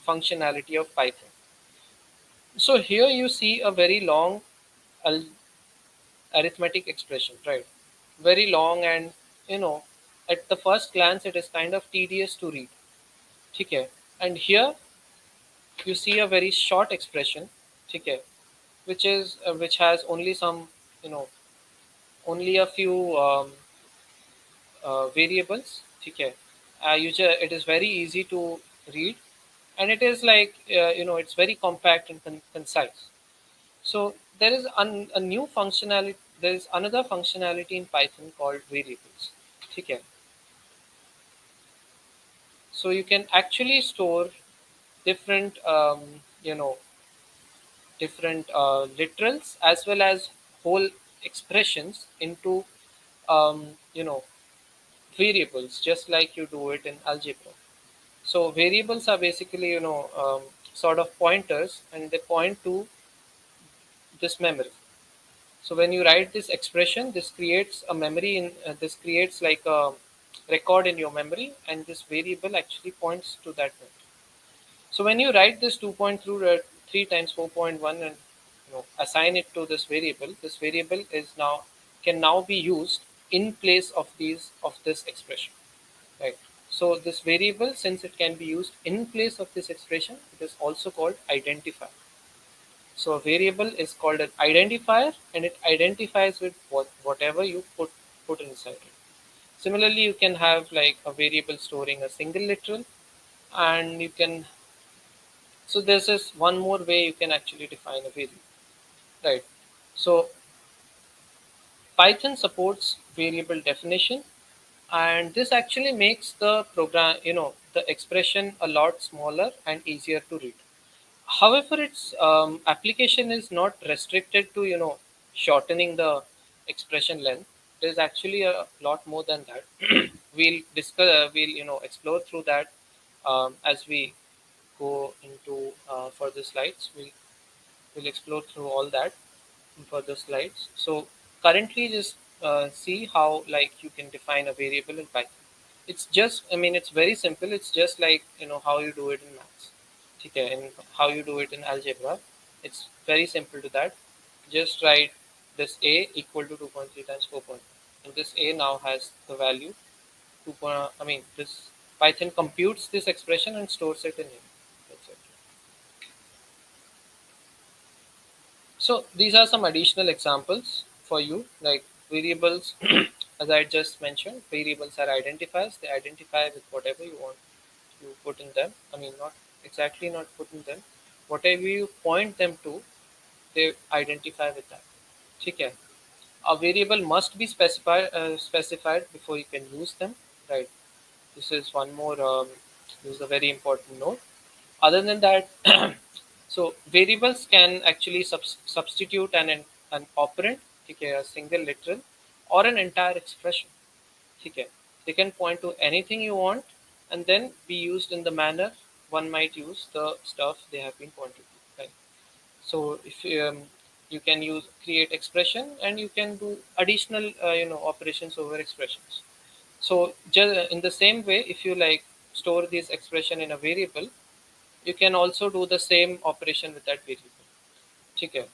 functionality of Python. So here you see a very long al- arithmetic expression, right? Very long, and you know, at the first glance, it is kind of tedious to read. Okay, and here you see a very short expression, okay, which has only some, you know, only a few variables. Okay, it is very easy to read, and it is like, it's very compact and concise. So there is a new functionality. There is another functionality in Python called variables. Okay, so you can actually store different, different literals as well as whole expressions into, um, you know variables, just like you do it in algebra. So variables are basically, sort of pointers, and they point to this memory. So when you write this expression, this creates a memory in this creates like a record in your memory, and this variable actually points to that memory. So when you write this 3 times 4.1 and, assign it to this variable is now can now be used in place of this expression, right? So this variable, since it can be used in place of this expression, it is also called identifier. So a variable is called an identifier, and it identifies with whatever you put inside it. Similarly, you can have like a variable storing a single literal, and you can. So this is one more way you can actually define a variable, right? So Python supports variable definition, and this actually makes the program, the expression a lot smaller and easier to read. However, its application is not restricted to, shortening the expression length. There is actually a lot more than that. We'll discuss. We'll, explore through that as we go into further slides. We'll explore through all that in further slides. So currently, just see how like you can define a variable in Python. It's just, I mean, it's very simple. It's just like, how you do it in maths. Okay, and how you do it in algebra. It's very simple to that. Just write this a equal to 2.3 times 4. And this a now has the value 2. I mean, this Python computes this expression and stores it in a. That's it. So these are some additional examples for you, like variables. As I just mentioned, variables are identifiers. They identify with whatever you want you put in them. I mean, not exactly not put in them. Whatever you point them to, they identify with that. Okay. A variable must be specified before you can use them. Right. This is one more. This is a very important note. Other than that, so variables can actually substitute an operand, okay, a single literal, or an entire expression. Okay. They can point to anything you want and then be used in the manner one might use the stuff they have been pointed to. Right. So if you can use create expression, and you can do additional operations over expressions. So just in the same way, if you like store this expression in a variable, you can also do the same operation with that variable. Okay.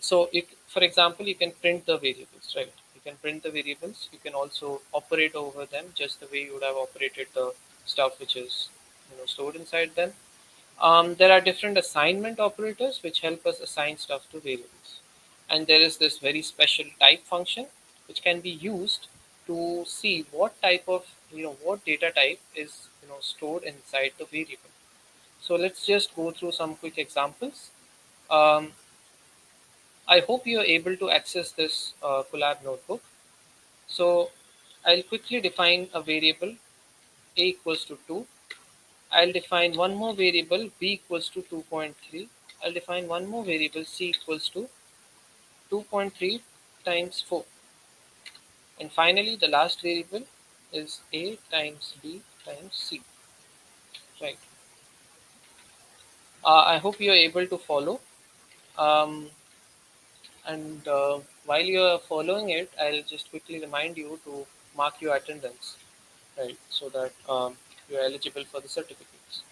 So for example, you can print the variables, right? You can print the variables. You can also operate over them just the way you would have operated the stuff which is, stored inside them. There are different assignment operators which help us assign stuff to variables, and there is this very special type function which can be used to see what type of, what data type is, stored inside the variable. So let's just go through some quick examples. Um, I hope you're able to access this Collab notebook. So I'll quickly define a variable a equals to 2. I'll define one more variable b equals to 2.3. I'll define one more variable c equals to 2.3 times 4. And finally, the last variable is a times b times c. Right. I hope you're able to follow. Um, And while you're following it, I'll just quickly remind you to mark your attendance, right? So that you're eligible for the certificates.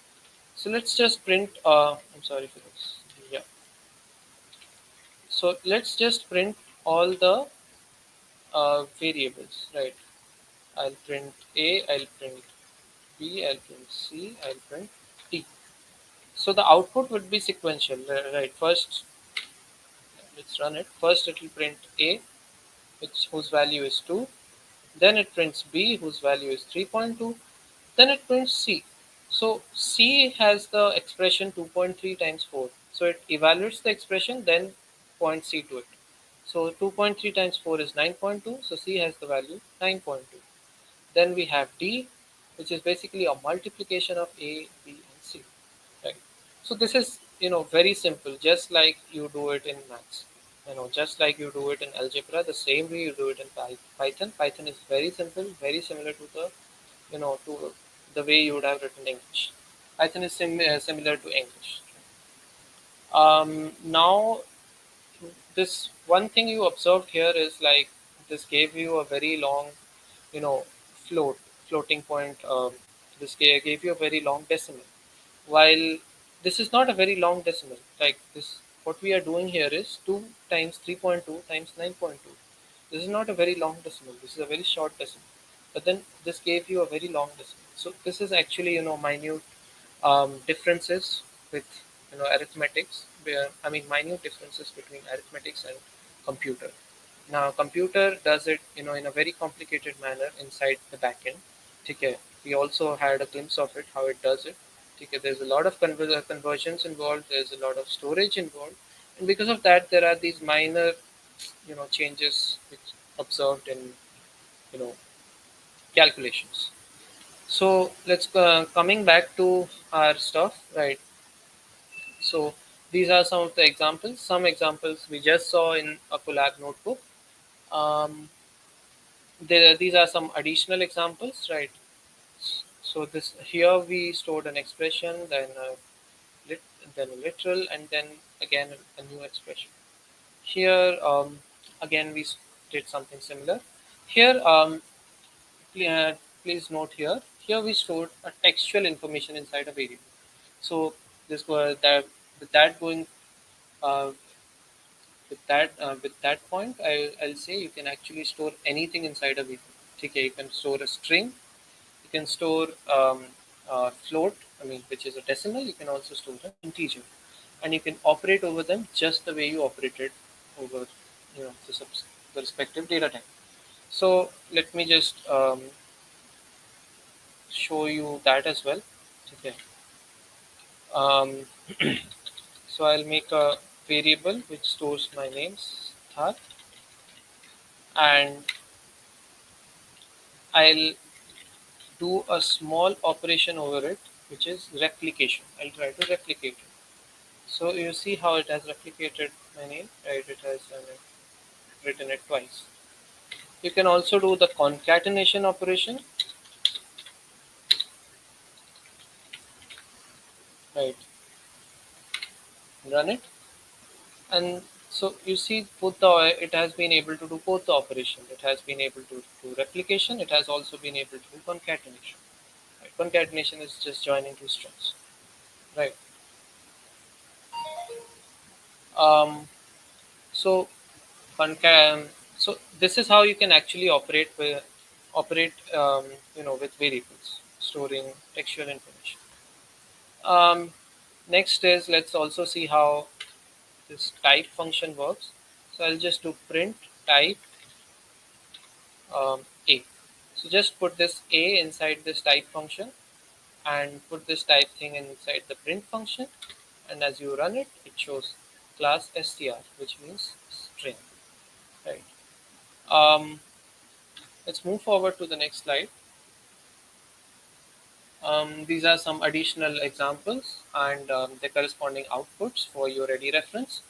So let's just print. I'm sorry for this. Yeah. So let's just print all the variables, right? I'll print A, I'll print B, I'll print C, I'll print D. So the output would be sequential, right? First, let's run it. First, it will print A, whose value is 2. Then it prints B, whose value is 3.2. Then it prints C. So C has the expression 2.3 times 4. So it evaluates the expression, then points C to it. So 2.3 times 4 is 9.2. So C has the value 9.2. Then we have D, which is basically a multiplication of A, B, and C. Right. So this is very simple, just like you do it in maths. Just like you do it in algebra, the same way you do it in Python. Python is very simple, very similar to the to the way you would have written English. Python is similar to English. Now, this one thing you observed here is like this gave you a very long, you know, floating point. This gave you a very long decimal. While this is not a very long decimal, like this, what we are doing here is 2 times 3.2 times 9.2. This is not a very long decimal. This is a very short decimal. But then this gave you a very long decimal. So this is actually minute differences with arithmetics. I mean minute differences between arithmetics and computer. Now computer does it in a very complicated manner inside the backend. Okay. We also had a glimpse of it how it does it. Okay. There's a lot of conversions involved. There's a lot of storage involved, and because of that, there are these minor changes which observed in you know calculations. So let's coming back to our stuff, right? So these are some of the examples. Some examples we just saw in a collab notebook. Um, these are some additional examples, right? So this here we stored an expression, then lit, then a literal, and then again a new expression. Here again we did something similar. Here please note here. Here we stored a textual information inside a variable. So this was that with that going uh, with that point, I'll say you can actually store anything inside a variable. Okay, you can store a string, you can store float, I mean which is a decimal. You can also store an integer, and you can operate over them just the way you operated over the respective data type. So let me just show you that as well. Okay. Um, so I'll make a variable which stores my name Siddharth, and I'll do a small operation over it, which is replication. I'll try to replicate it. So you see how it has replicated my name, right? It has written it twice. You can also do the concatenation operation, right? Run it, and so you see both it has been able to do both the operation. It has been able to do replication. It has also been able to do concatenation. Right? Concatenation is just joining two strings, right? Um, so so this is how you can actually operate with variables, storing textual information. Um, Next is let's also see how this type function works. So I'll just do print type a. So just put this a inside this type function and put this type thing inside the print function, and as you run it, it shows class str, which means string, right? Um, let's move forward to the next slide. These are some additional examples and the corresponding outputs for your ready reference.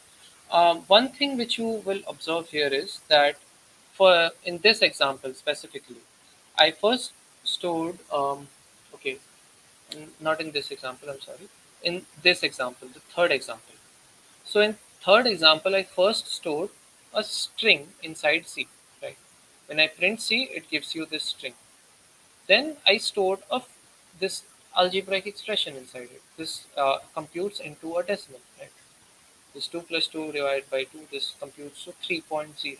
One thing which you will observe here is that for in this example specifically, I first stored okay, not in this example. I'm sorry. In this example, the third example. So in third example, I first stored a string inside C, right? When I print C, it gives you this string. Then I stored this algebraic expression inside it. This computes into a decimal. Right? This 2 plus 2 divided by 2, this computes to 3.0.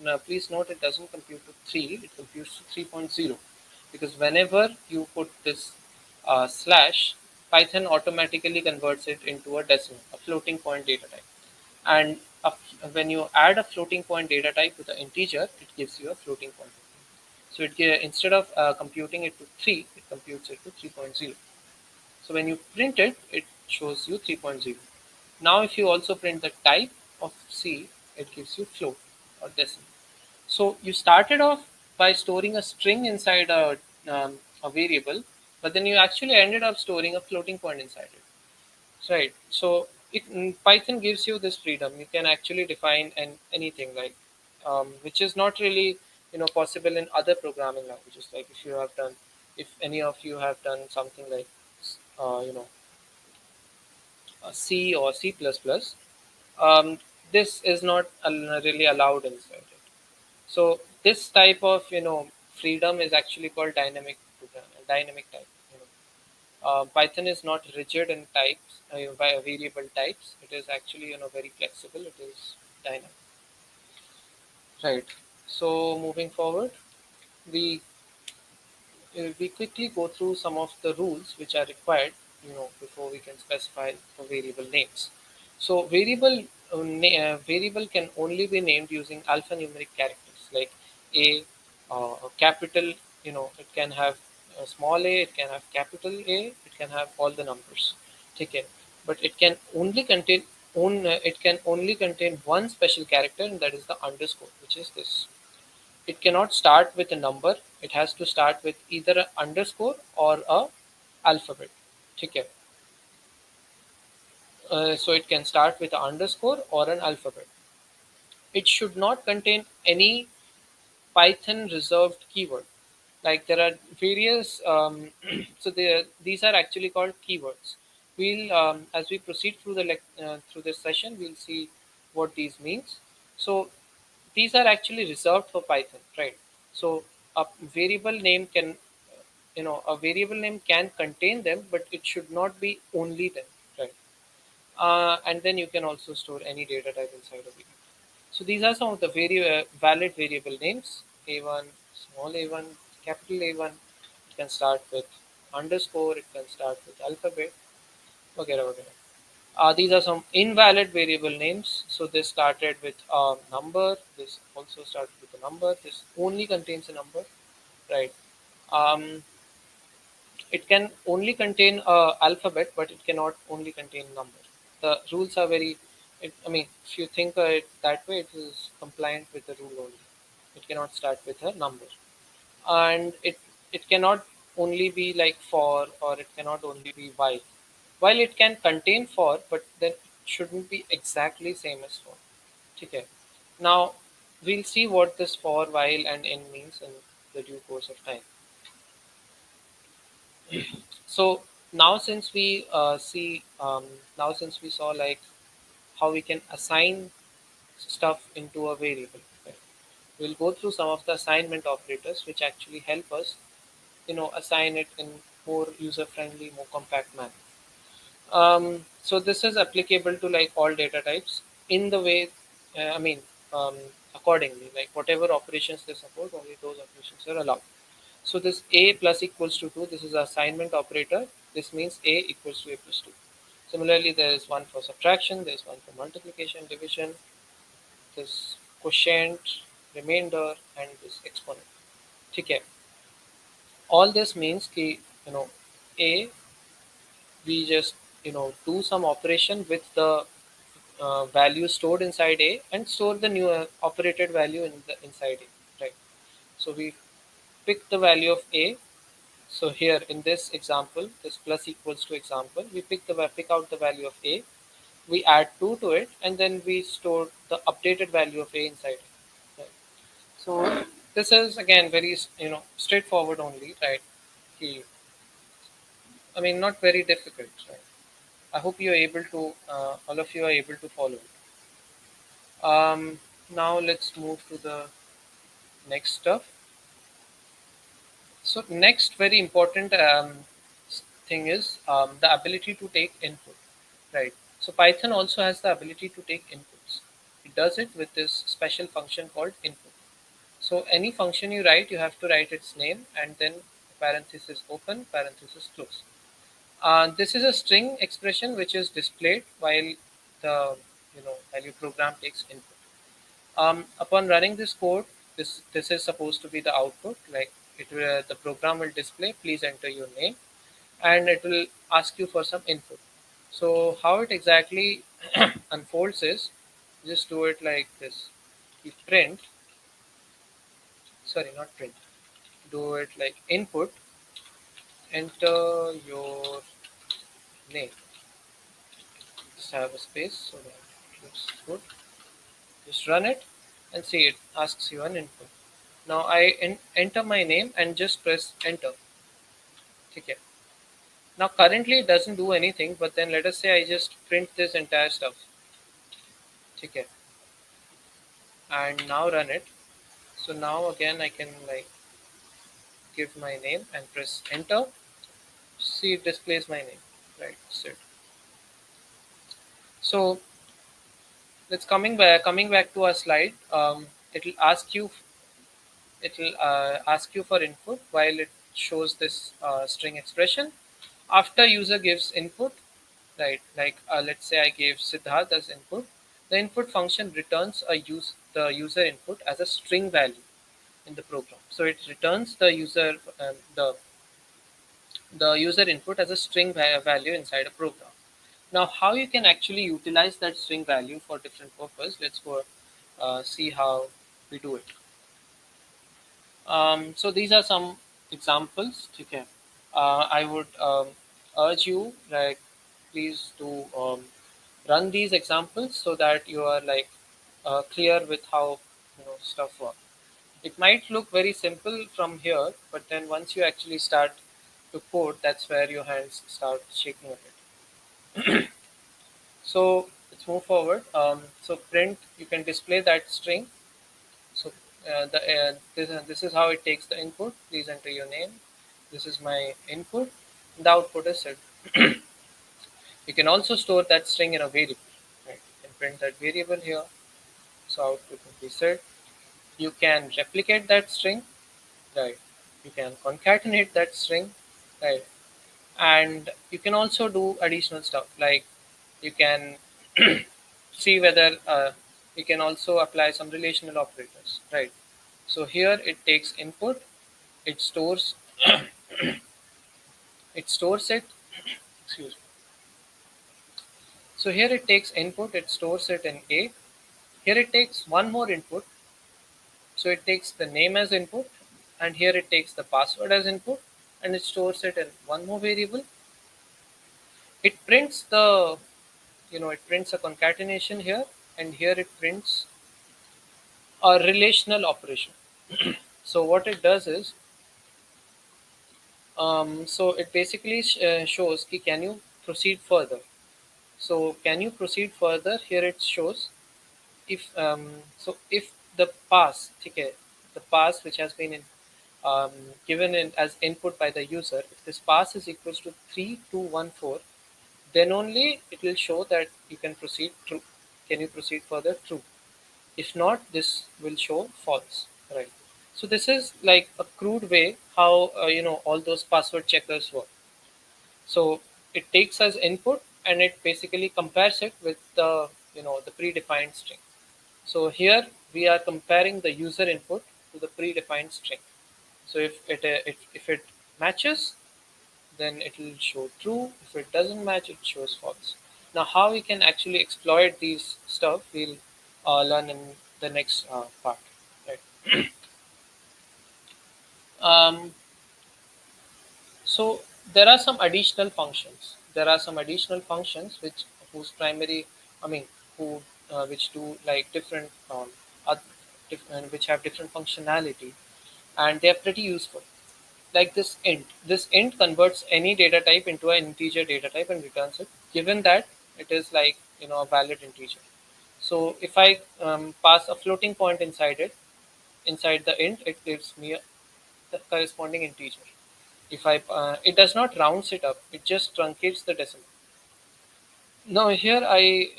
Now please note it doesn't compute to 3, it computes to 3.0, because whenever you put this slash, Python automatically converts it into a decimal, a floating point data type. And when you add a floating point data type with an integer, it gives you a floating point. So instead of computing it to 3, it computes it to 3.0. So when you print it, it shows you 3.0. Now if you also print the type of C, it gives you float or decimal. So you started off by storing a string inside a variable, but then you actually ended up storing a floating point inside it. Right. So Python gives you this freedom. You can actually define anything, like which is not really possible in other programming languages. Like if any of you have done something like uh, you know C or C++, um, this is not really allowed inside it. So this type of freedom is actually called dynamic type. Python is not rigid in types, by variable types. It is actually very flexible. It is dynamic. Right. So moving forward, we we quickly go through some of the rules which are required, before we can specify the variable names. So variable can only be named using alphanumeric characters like a, capital. It can have a small a, it can have capital A, it can have all the numbers. Okay, but it can only contain one special character, and that is the underscore, which is this. It cannot start with a number. It has to start with either an underscore or a alphabet. Okay. So it can start with an underscore or an alphabet. It should not contain any Python reserved keyword. Like there are various, these are actually called keywords. We'll As we proceed through through this session, we'll see what these means. So these are actually reserved for Python, right? So a variable name can, a variable name can contain them, but it should not be only them, right? And then you can also store any data type inside of it. So these are some of the valid variable names: a1, small a1, capital A1. It can start with underscore. It can start with alphabet. Okay, okay. These are some invalid variable names. So this started with a number. This also started with a number. This only contains a number, right? Um, it can only contain alphabet, but it cannot only contain number. The rules are very. If you think it that way, it is compliant with the rule only. It cannot start with a number, and it cannot only be like for, or it cannot only be while. While it can contain for, but then it shouldn't be exactly same as for. Okay. Now we'll see what this for, while, and in means in the due course of time. So now since we now since we saw like how we can assign stuff into a variable, right? We'll go through some of the assignment operators which actually help us, assign it in more user friendly, more compact manner. So this is applicable to like all data types in the way, uh, I mean, um, accordingly, like whatever operations they support, only those operations are allowed. So this a plus equals to 2, this is an assignment operator. This means a equals to a plus 2. Similarly, there is one for subtraction, there is one for multiplication, division, this quotient, remainder, and this exponent. Okay. All this means कि, a, we just do some operation with the value stored inside a, and store the new operated value in the inside a, right? So we pick the value of a. So here in this example, this plus equals to example, we pick out the value of a, we add 2 to it, and then we store the updated value of a inside it. Right? So this is again very straightforward only, right? Ki- not very difficult, right? I hope you are able to, all of you are able to follow it. Now let's move to the next stuff. So next very important thing is the ability to take input, right? So Python also has the ability to take inputs. It does it with this special function called input. So any function you write, you have to write its name and then parenthesis open, parenthesis close. This is a string expression which is displayed while the while your program takes input. Upon running this code, this is supposed to be the output. Like the program will display, please enter your name, and it will ask you for some input. So how it exactly unfolds is just do it like this. You print, sorry, not print. Do it like input, enter your name. Just have a space so that it looks good. Just run it and see it asks you an input. Now I enter my name and just press enter. Okay. Now currently it doesn't do anything, but then let us say I just print this entire stuff. Okay. And now run it. So now again I can like give my name and press enter. See it displays my name. Right. So let's coming back to our slide. It'll ask you for input while it shows this string expression. After user gives input, right? Like let's say I gave Siddharth as input. The input function returns the user input as a string value in the program. So it returns the user input as a string value inside a program. Now, how you can actually utilize that string value for different purpose? Let's go see how we do it. So these are some examples. Okay. I would urge you, like, please to run these examples so that you are like clear with how stuff work. It might look very simple from here, but then once you actually start to code, that's where your hands start shaking a bit. So let's move forward. So print, you can display that string. So this is how it takes the input. Please enter your name. This is my input. The output is set. You can also store that string in a variable. Right? You can print that variable here. So output will be set. You can replicate that string. Right. You can concatenate that string. Right. And you can also do additional stuff like you can see whether you can also apply some relational operators, right? So here it takes input, it stores it, excuse me. So here it takes input, it stores it in A. Here it takes one more input, so it takes the name as input, and here it takes the password as input, and it stores it in one more variable. It prints it prints a concatenation here, and here it prints a relational operation. So what it does is, so it basically shows ki can you proceed further. So can you proceed further? Here it shows if the pass, okay, the pass which has been um, given in as input by the user, if this pass is equals to 3214, then only it will show that you can proceed true. Can you proceed further? True. If not, this will show false, right? So this is like a crude way how all those password checkers work. So it takes as input and it basically compares it with the predefined string. So here we are comparing the user input to the predefined string. So if it matches, then it will show true. If it doesn't match, it shows false. Now, how we can actually exploit these stuff, we'll learn in the next part. Right. Um, so there are some additional functions. There are some additional functions whose primary, I mean, who which do like different, which have different functionality, and they are pretty useful. Like this int. This int converts any data type into an integer data type and returns it, given that it is like a valid integer. So if I pass a floating point inside it, inside the int, it gives me the corresponding integer. If I it does not rounds it up, it just truncates the decimal. Now here I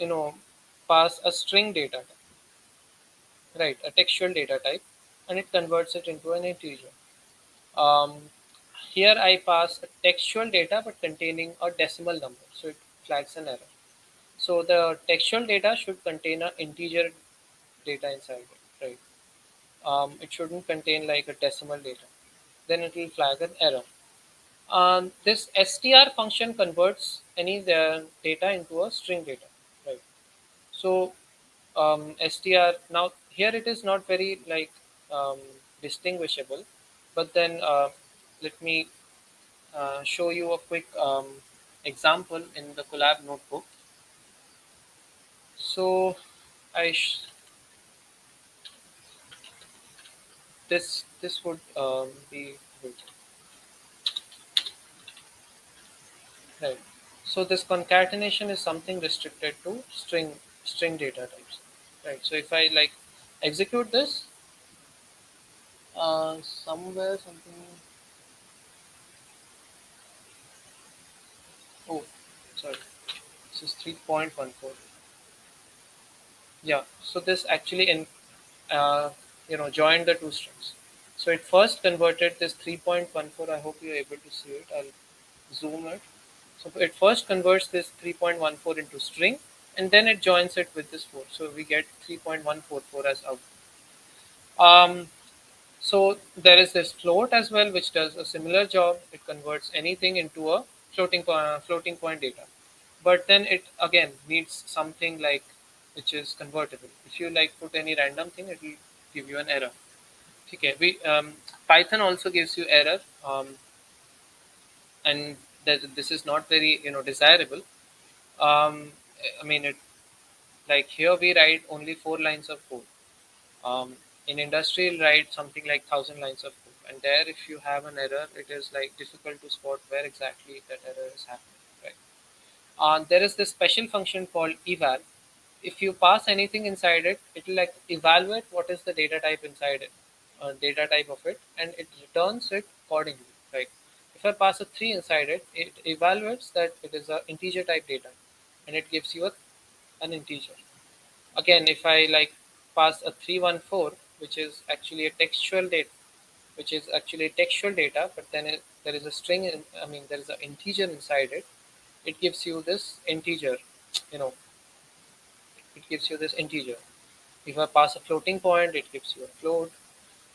pass a string data type, right, a textual data type, and it converts it into an integer. Um, Here I pass a textual data but containing a decimal number, so it flags an error. So the textual data should contain an integer data inside it, right? It shouldn't contain like a decimal data. Then it will flag an error. This str function converts any data into a string data, right? So str, now here it is not very like um, distinguishable, but then let me show you a quick example in the collab notebook. So I this would be good, right? So this concatenation is something restricted to string data types, right? So if I like execute this, somewhere something. Oh, sorry. This is 3.14. Yeah. So this actually uh, joined the two strings. So it first converted this 3.14. I hope you're able to see it. I'll zoom it. So it first converts this 3.14 into string, and then it joins it with this 4. So we get 3.144 as output. Um, so there is this float as well, which does a similar job. It converts anything into a floating point data, but then it again needs something like which is convertible. If you like put any random thing, it will give you an error. Okay, Python also gives you error, and that this is not very desirable. Um, I mean it like here we write only 4 lines of code. In industry, you'll write something like 1,000 lines of code, and there, if you have an error, it is like difficult to spot where exactly that error is happening. Right? There is this special function called eval. If you pass anything inside it, it will like evaluate what is the data type inside it, data type of it, and it returns it accordingly. Right? If I pass a 3 inside it, it evaluates that it is a integer type data, and it gives you an integer. Again, if I like pass a 314, which is actually a textual data, but then there is a string. I mean, there is an integer inside it. It gives you this integer. You know, it gives you this integer. If I pass a floating point, it gives you a float.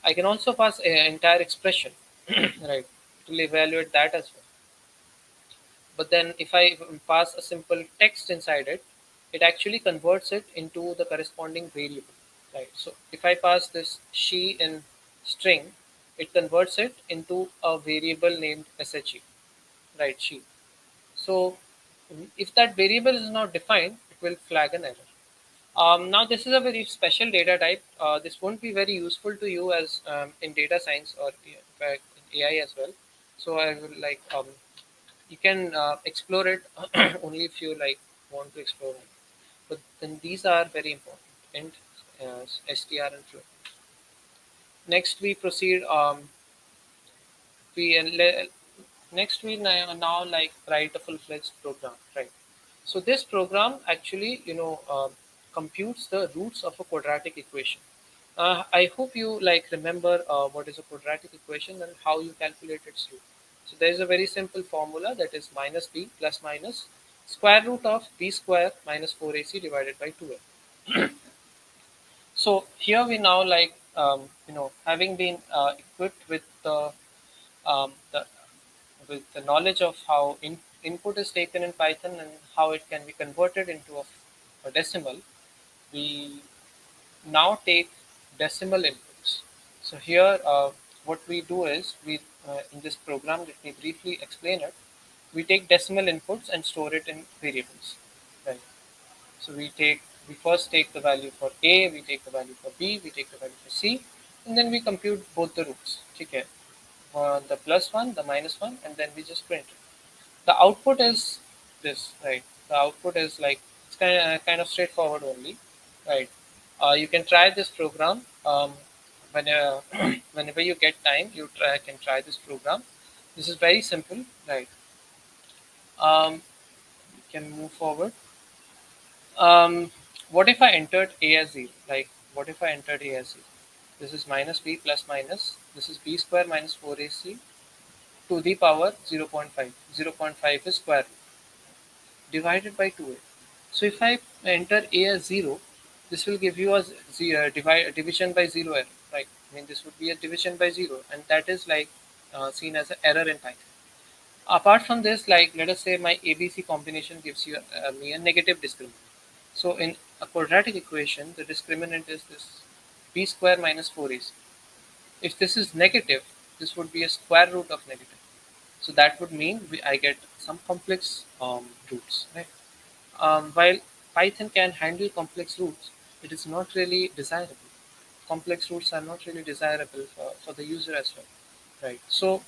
I can also pass an entire expression, right? It will evaluate that as well. But then if I pass a simple text inside it, it actually converts it into the corresponding variable, right? So if I pass this she in string, it converts it into a variable named she, right? She. So if that variable is not defined, it will flag an error. Now this is a very special data type. This won't be very useful to you as in data science or in fact in AI as well. So I will like you can explore it only if you like want to explore it. But then these are very important. Int, str, and float. Next we proceed. We next we now like write a full-fledged program, right? So this program actually computes the roots of a quadratic equation. I hope you like remember what is a quadratic equation and how you calculate its root. So there is a very simple formula that is minus b plus minus square root of b square minus 4ac divided by 2a. So here we now like having been equipped the with the knowledge of how input is taken in Python and how it can be converted into a decimal, we now take decimal inputs. So here, what we do is we in this program. Let me briefly explain it. We take decimal inputs and store it in variables. Right. So we first take the value for a, we take the value for b, we take the value for c, and then we compute both the roots. Okay. The plus one, the minus one, and then we just print it. The output is this, right? The output is like it's kind of straightforward only, right? You can try this program. whenever whenever you get time, you can try this program. This is very simple, right? We can move forward. Um, what if I entered a as 0? Like, what if I entered a as 0? This is minus b plus minus. This is b square minus 4ac to the power 0.5. 0.5 is square root divided by 2a. So if I enter a as 0, this will give you a division by 0 error, right? I mean, this would be a division by 0, and that is like seen as an error in Python. Apart from this, like let us say my ABC combination gives you me a negative discriminant. So in a quadratic equation, the discriminant is this b square minus 4ac. If this is negative, this would be a square root of negative. So that would mean I get some complex roots, right? While Python can handle complex roots, it is not really desirable. Complex roots are not really desirable for the user as well, right? So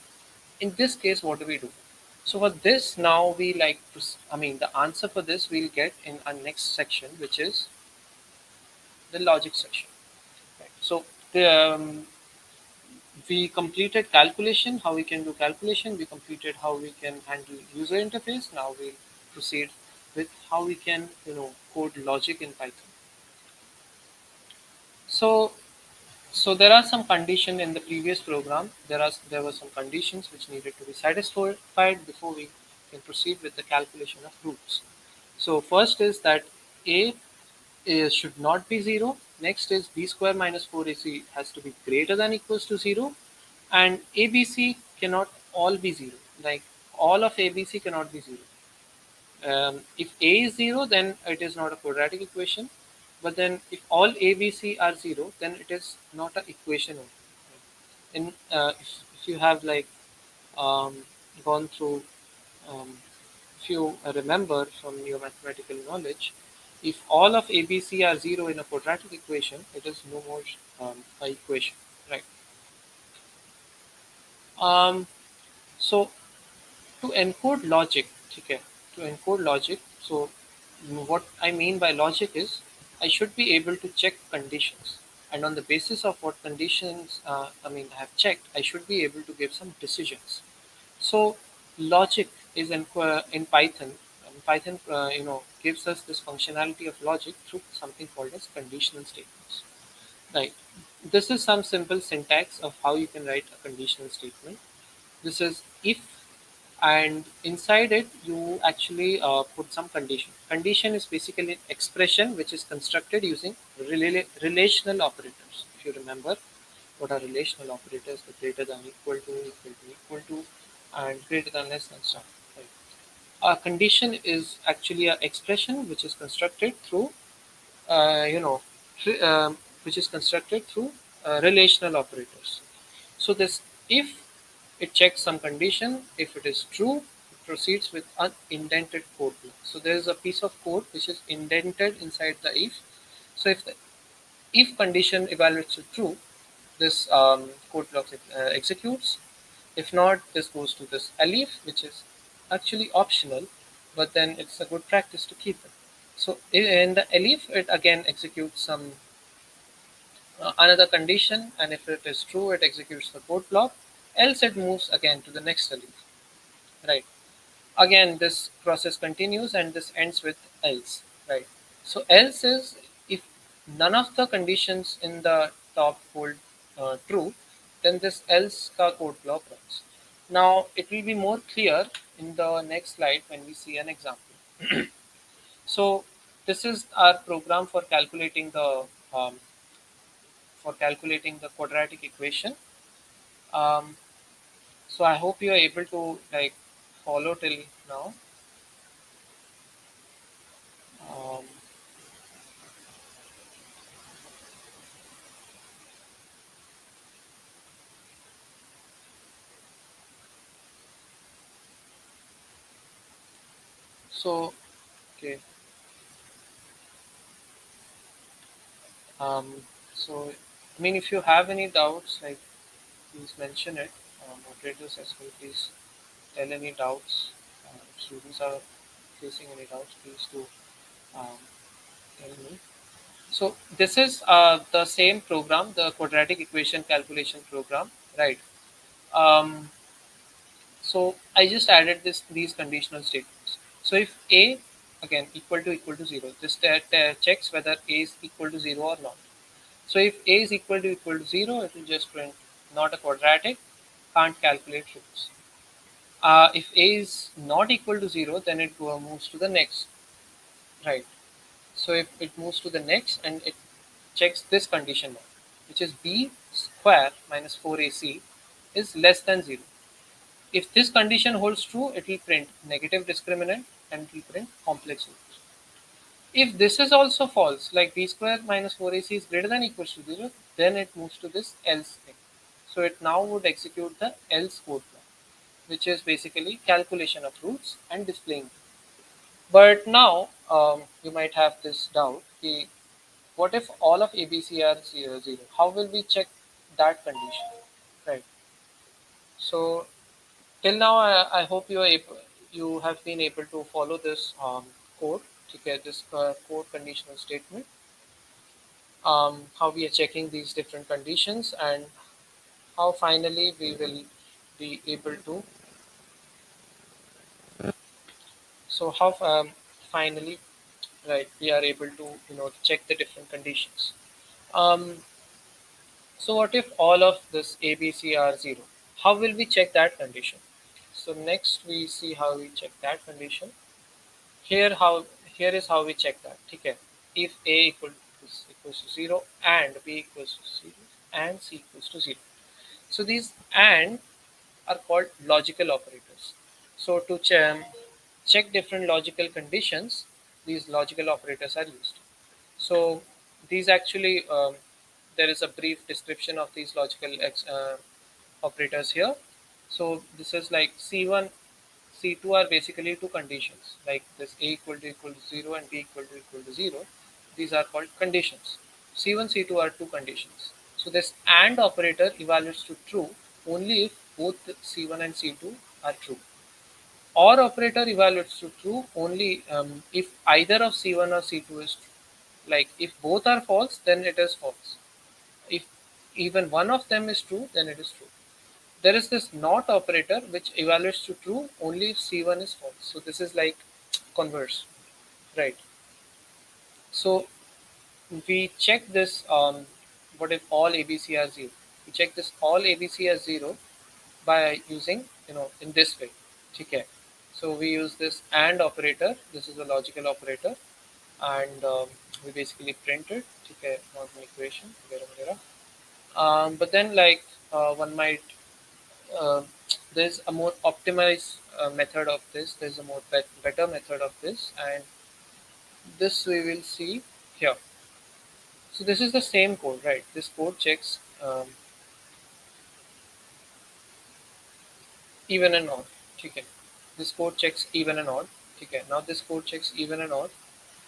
in this case, what do we do? So for this, now we like to, I mean, the answer for this we'll get in our next section, which is the logic section. Right? So we completed calculation, how we can do calculation. We completed how we can handle user interface. Now we'll proceed with how we can, code logic in Python. So, so there are some condition in the previous program. There were some conditions which needed to be satisfied before we can proceed with the calculation of roots. So first is that a should not be 0. Next is b square minus 4ac has to be greater than equals to 0, and abc cannot all be 0. Like all of abc cannot be 0. If a is 0, then it is not a quadratic equation. But then if all ABC are 0, then it is not an equation only. In if you have like um, gone through, if you remember from your mathematical knowledge, if all of ABC are 0 in a quadratic equation, it is no more a equation, right? Um, so to encode logic, okay, to encode logic, so what I mean by logic is I should be able to check conditions, and on the basis of what conditions I have checked, I should be able to give some decisions. So logic is in Python. Python, gives us this functionality of logic through something called as conditional statements. Right. This is some simple syntax of how you can write a conditional statement. This is if, and inside it you actually put some condition. Condition is basically an expression which is constructed using relational operators. If you remember what are relational operators, the greater than equal to, and greater than less than stuff. Right. A condition is actually an expression which is constructed through uh, you know tr- um, which is constructed through relational operators. So this if it checks some condition. If it is true, it proceeds with an indented code block. So there is a piece of code which is indented inside the if. So if the if condition evaluates to true, this code block executes. If not, this goes to this elif, which is actually optional, but then it's a good practice to keep it. So in the elif, it again executes some another condition, and if it is true, it executes the code block. Else, it moves again to the next elif. Right. Again, this process continues, and this ends with else. Right. So else is if none of the conditions in the top hold true, then this else ka code block runs. Now it will be more clear in the next slide when we see an example. So this is our program um, for calculating the quadratic equation. Um, so I hope you are able to like follow till now. Um, so okay. Um, so I mean, if you have any doubts, like please mention it. Moderators as well, please tell any doubts. If students are facing any doubts, please do um, tell me. So this is the same program, the quadratic equation calculation program, right? um, so I just added these conditional statements. So if a again equal to 0, this checks whether a is equal to 0 or not. So if a is equal to 0, it will just print not a quadratic, can't calculate roots. If a is not equal to 0, then it moves to the next, right? So if it moves to the next and it checks this condition now, which is b square minus 4ac is less than 0. If this condition holds true, it will print negative discriminant and it will print complex roots. If this is also false, like b square minus 4ac is greater than or equal to 0, then it moves to this else thing. So it now would execute the else code block, which is basically calculation of roots and displaying. But now you might have this doubt: what if all of ABC are 0, 0? How will we check that condition, right? So till now, I hope you have been able to follow this code to get this code conditional statement. How we are checking these different conditions and how finally we will be able to. So how finally, right, we are able to check the different conditions. Um, so what if all of this ABC are 0? How will we check that condition? So next we see how we check that condition. Here how here is how we check that. Okay. If a equals to 0 and b equals to 0 and c equals to 0. So these and are called logical operators. So to check different logical conditions, these logical operators are used. So these actually there is a brief description of these logical operators here. So this is like C1, C2 are basically two conditions, like this a equal to 0 and b equal to 0. These are called conditions. C1, C2 are two conditions. So this AND operator evaluates to true only if both C1 and C2 are true. OR operator evaluates to true only if either of C1 or C2 is true. Like if both are false, then it is false. If even one of them is true, then it is true. There is this NOT operator which evaluates to true only if C1 is false. So this is like converse, right? So we check this. What if all ABC are 0? We check this all ABC as 0 by using in this way. Okay. So we use this AND operator. This is a logical operator, and we basically print it. Okay, not an equation. But then like one might uh, there's a more optimized method of this. There's a more better method of this, and this we will see here. So this is the same code, right? This code checks even and odd. Okay. This code checks even and odd. Okay. Now this code checks even and odd.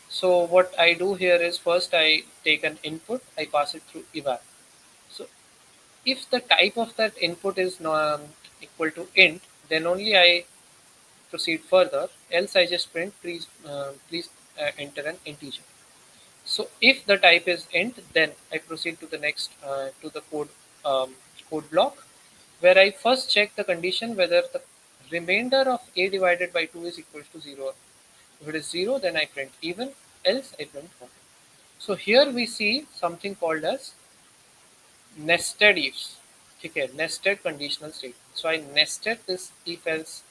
So what I do here is first I take an input, I pass it through eval. So if the type of that input is equal to int, then only I proceed further. Else I just print please enter an integer. So if the type is int, then I proceed to the next to the code block, where I first check the condition whether the remainder of a divided by 2 is equal to 0. If it is 0, then I print even, else I print 1. So here we see something called as nested ifs. Okay, nested conditional statement. So I nested this if else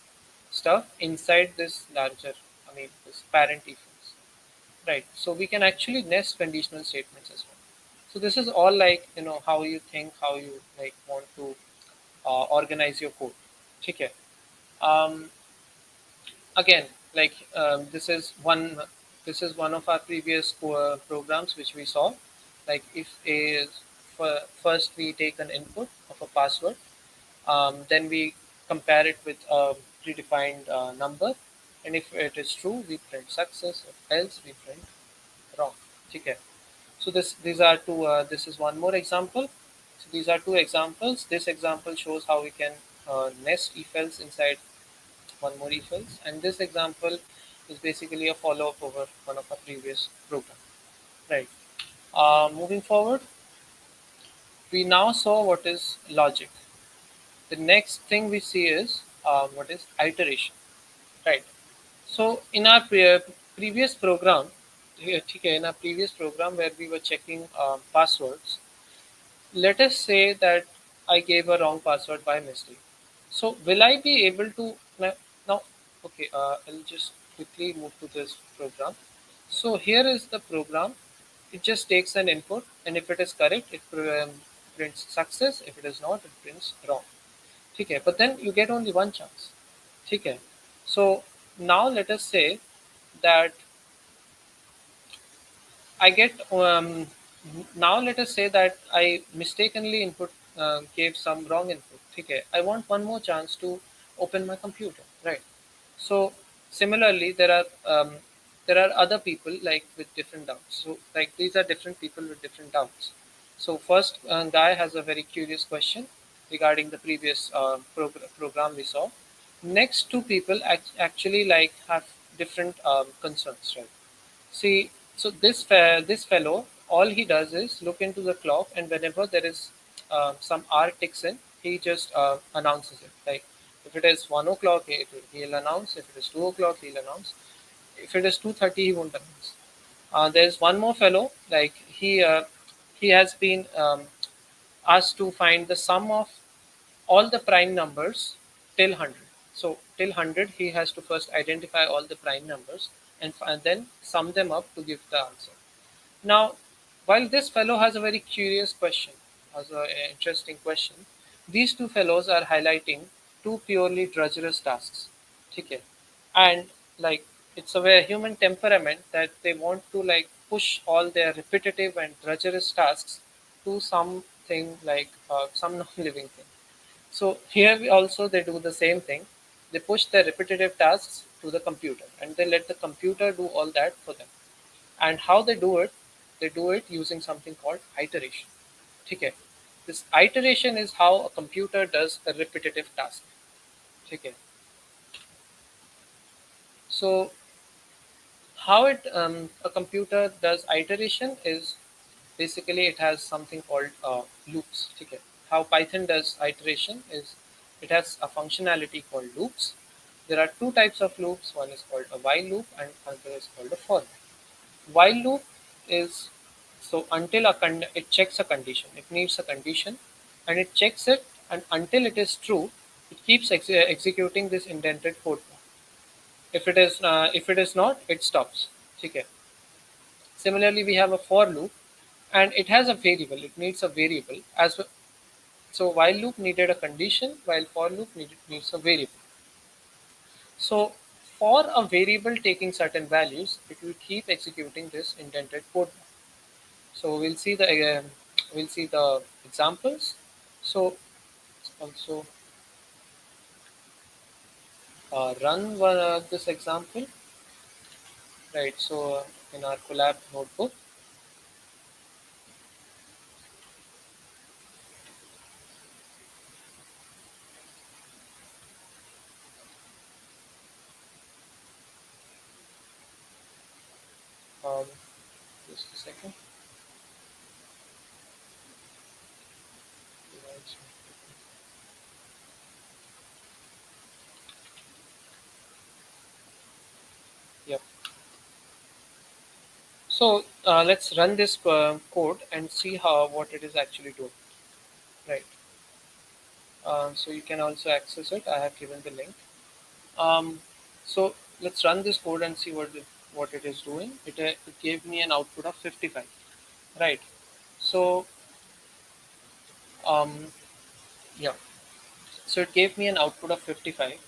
stuff inside this larger, this parent if else. Right. So we can actually nest conditional statements as well. So this is all like how you think, how you like want to organize your code. Okay. Um, Again, like this is one of our previous programs which we saw. Like if a is first we take an input of a password, then we compare it with a predefined number, and if it is true we print success, if else we print wrong. Okay. So these are two. This is one more example. So these are two examples. This example shows how we can nest if else inside one more if else, and this example is basically a follow up over one of our previous program. Right. Moving forward, we now saw what is logic. The next thing we see is what is iteration, right? So in our previous program, in our previous program where we were checking passwords, let us say that I gave a wrong password by mistake. So will I be able to now? Okay, I'll just quickly move to this program. So here is the program. It just takes an input, and if it is correct, it prints success. If it is not, it prints wrong. Okay, but then you get only one chance. Okay, so now let us say that I get now let us say that I mistakenly input gave some wrong input. Okay, I want one more chance to open my computer, right? So similarly, there are other people like with different doubts. So like these are different people with different doubts. So first guy has a very curious question regarding the previous program we saw. Next two people actually like have different concerns, right? See, so this fellow, all he does is look into the clock, and whenever there is some hour ticks in, he just announces it. Like if it is 1 o'clock, he'll announce. If it is 2 o'clock, he'll announce. If it is 2:30, he won't announce. There's one more fellow, like he has been asked to find the sum of all the prime numbers till 100. So till 100, he has to first identify all the prime numbers and then sum them up to give the answer. Now, while this fellow has a very curious question, has an interesting question, these two fellows are highlighting two purely drudgerous tasks. Okay. And like it's a very human temperament that they want to like push all their repetitive and drudgerous tasks to something like some non-living thing. So here we also they do the same thing. They push their repetitive tasks to the computer and they let the computer do all that for them. And how they do it using something called iteration. Okay. This iteration is how a computer does a repetitive task. Okay. So how it a computer does iteration is basically it has something called loops. Okay. How Python does iteration is it has a functionality called loops. There are two types of loops. One is called a while loop and another is called a for loop. While loop is so until it checks a condition, it needs a condition, and it checks it, and until it is true, it keeps executing this indented code. If it is not, it stops. Okay. Similarly, we have a for loop, and it has a variable. It needs a variable as well. So while loop needed a condition, while for loop needs a variable. So for a variable taking certain values, it will keep executing this indented code. So we'll see the examples. So also run this example, right? So in our collab notebook, um, just a second. Yep. So let's run this code and see how what it is actually doing, right? So you can also access it. I have given the link. Um, so let's run this code and see what it is doing. It gave me an output of 55, right? So um, yeah. So it gave me an output of 55.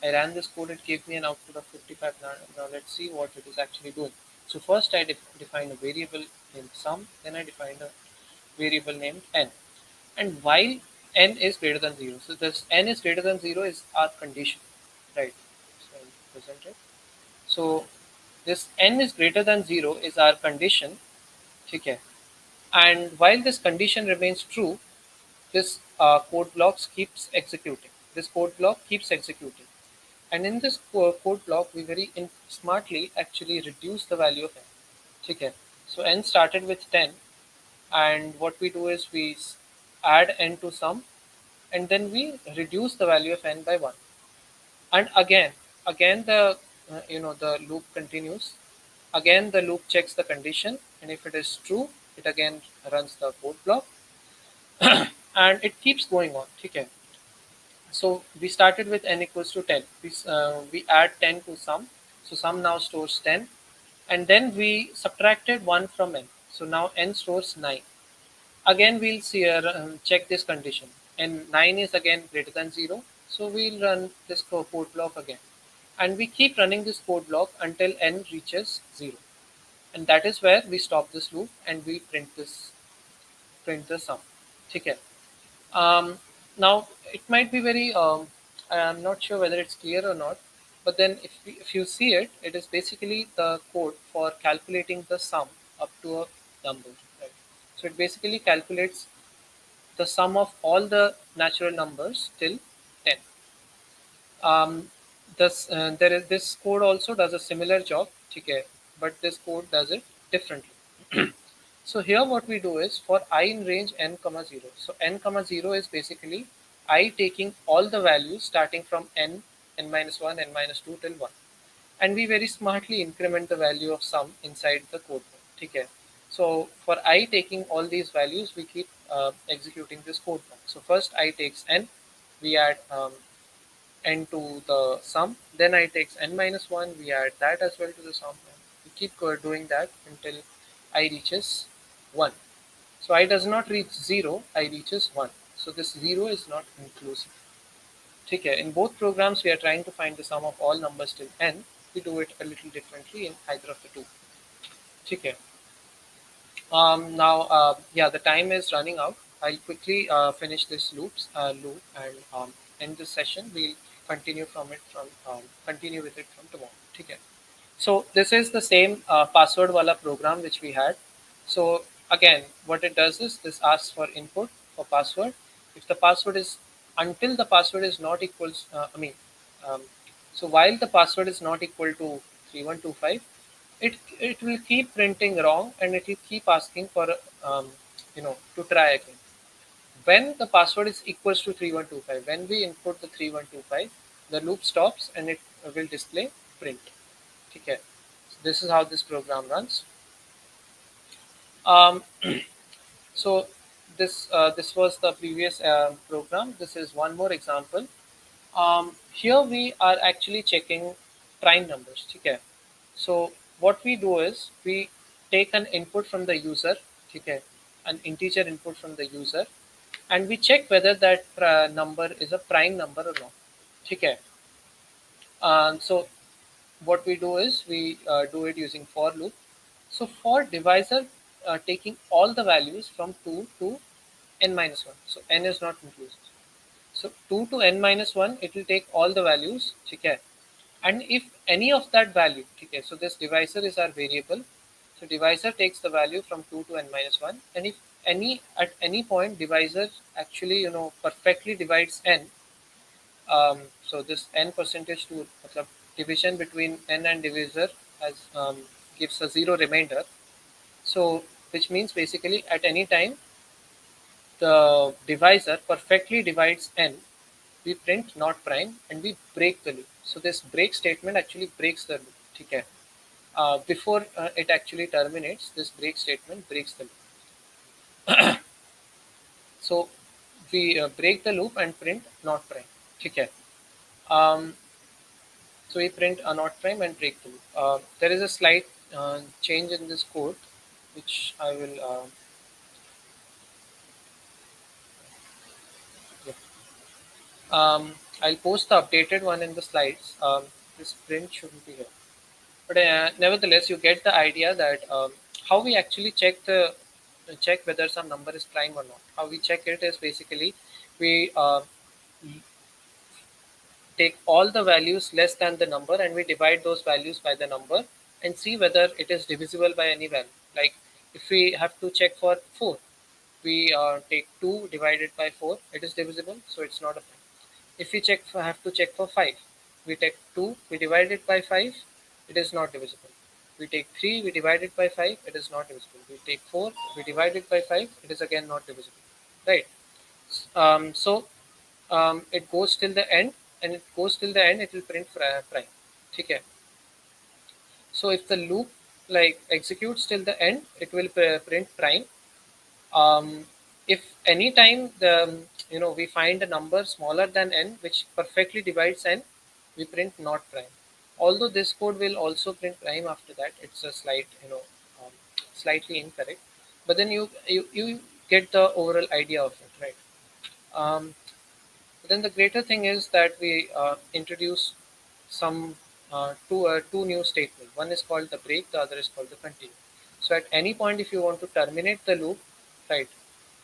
I ran this code, it gave me an output of 55. Now let's see what it is actually doing. So first I defined a variable named sum, then I defined a variable named n. And while n is greater than 0, so this n is greater than 0 is our condition, right? So I'll present it. So this n is greater than 0 is our condition, okay? And while this condition remains true, this code blocks keeps executing. This code block keeps executing. And in this code block, we smartly actually reduce the value of n. Okay. So n started with 10. and what we do is we add n to sum, and then we reduce the value of n by 1, and again the the loop continues. Again the loop checks the condition, and if it is true, it again runs the code block, and it keeps going on. Okay. So we started with n equals to 10. We add 10 to sum. So sum now stores 10. And then we subtracted 1 from n. So now n stores 9. Again, we'll see check this condition. And 9 is again greater than 0. So we'll run this code block again. And we keep running this code block until n reaches 0. And that is where we stop this loop and we print the sum. Okay. Now it might be very I'm not sure whether it's clear or not, but then if you see it, it is basically the code for calculating the sum up to a number, right? So it basically calculates the sum of all the natural numbers till 10. This code also does a similar job, okay, but this code does it differently. So here what we do is for I in range n comma 0. So n comma 0 is basically I taking all the values starting from n minus 1, n minus 2 till 1. And we very smartly increment the value of sum inside the code. Okay. So for I taking all these values, we keep executing this code. So first I takes n, we add n to the sum. Then I takes n minus 1, we add that as well to the sum. We keep doing that until I reaches 1. So I does not reach 0, I reaches 1. So this 0 is not inclusive. Okay. In both programs, we are trying to find the sum of all numbers till n. We do it a little differently in either of the two. Okay. Now, yeah, the time is running out. I'll quickly finish this loop and end this session. We'll continue with it from tomorrow. Okay. So this is the same password wala program which we had. So again, what it does is this asks for input for password. If the password is until the password is not equals, um, so while the password is not equal to 3125, it will keep printing wrong and it will keep asking for to try again. When the password is equals to 3125, when we input the 3125, the loop stops and it will display print. Okay. So this is how this program runs. Um, so this was the previous program. This is one more example. Here we are actually checking prime numbers. Okay. So what we do is we take an input from the user, okay, an integer input from the user, and we check whether that number is a prime number or not. Okay. So what we do is we do it using for loop. So for divisor, taking all the values from 2 to n minus 1. So n is not inclusive. So 2 to n minus 1, it will take all the values. Okay. And if any of that value, okay, so this divisor is our variable. So divisor takes the value from 2 to n minus 1. And if at any point divisor actually, perfectly divides n, so this n percentage to division between n and divisor as gives a zero remainder. So which means basically at any time the divisor perfectly divides n, we print not prime and we break the loop. So this break statement actually breaks the loop. Okay. Before it actually terminates, this break statement breaks the loop. So we break the loop and print not prime. Okay. Um, so we print a not prime and break the loop. There is a slight change in this code, which I will. Yeah. I'll post the updated one in the slides. This print shouldn't be here. But nevertheless, you get the idea that how we actually check whether some number is prime or not. How we check it is basically we take all the values less than the number and we divide those values by the number and see whether it is divisible by any value. Like if we have to check for 4, we take 2 divided by 4, it is divisible, so it's not a prime. If we have to check for 5, we take 2, we divide it by 5, it is not divisible. We take 3, we divide it by 5, it is not divisible. We take 4, we divide it by 5, it is again not divisible. Right? It goes till the end, and it goes till the end, it will print prime. Okay. So if the loop like executes till the end, it will print prime. If any time we find a number smaller than n which perfectly divides n, we print not prime. Although this code will also print prime after that, it's a um, slightly incorrect. But then you get the overall idea of it, right? Um, but then the greater thing is that we introduce some two new statements. One is called the break, the other is called the continue. So at any point, if you want to terminate the loop, right?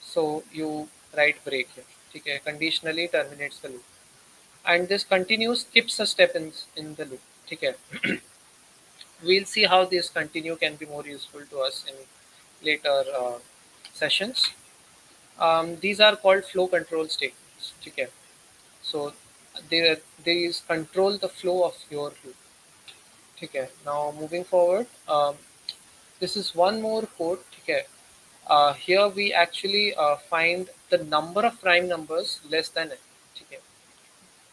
So you write break here. Okay, conditionally terminates the loop, and this continue skips a step in the loop. Okay, we'll see how this continue can be more useful to us in later sessions. These are called flow control statements. Okay, so these control the flow of your loop. Okay, now moving forward, this is one more code. Okay, here we actually find the number of prime numbers less than n. Okay,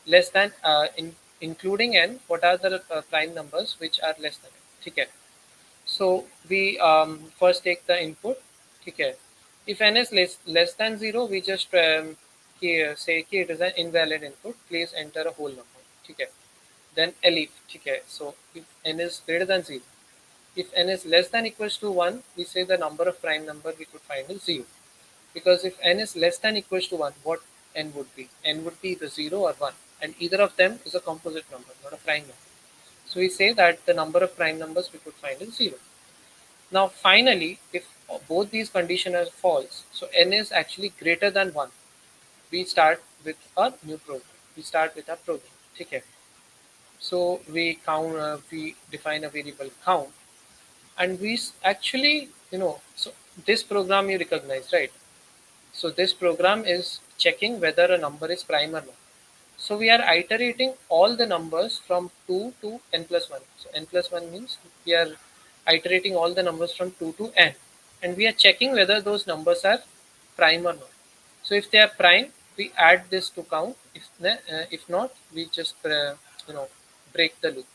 less than including n. What are the prime numbers which are less than n? Okay, so we first take the input. Okay, if n is less than 0, we just say it is an invalid input. Please enter a whole number. Okay, then elif. Okay, so if n is greater than 0, if n is less than equals to 1, we say the number of prime number we could find is 0. Because if n is less than equals to 1, what n would be? N would be the 0 or 1, and either of them is a composite number, not a prime number. So we say that the number of prime numbers we could find is 0. Now finally, if both these conditions are false, so n is actually greater than 1, we start with a new program. We start with a program. Okay. So we define a variable count, and actually, so this program you recognize, right? So this program is checking whether a number is prime or not. So we are iterating all the numbers from 2 to n plus 1. So n plus 1 means we are iterating all the numbers from 2 to n, and we are checking whether those numbers are prime or not. So if they are prime, we add this to count. If not, we just break the loop.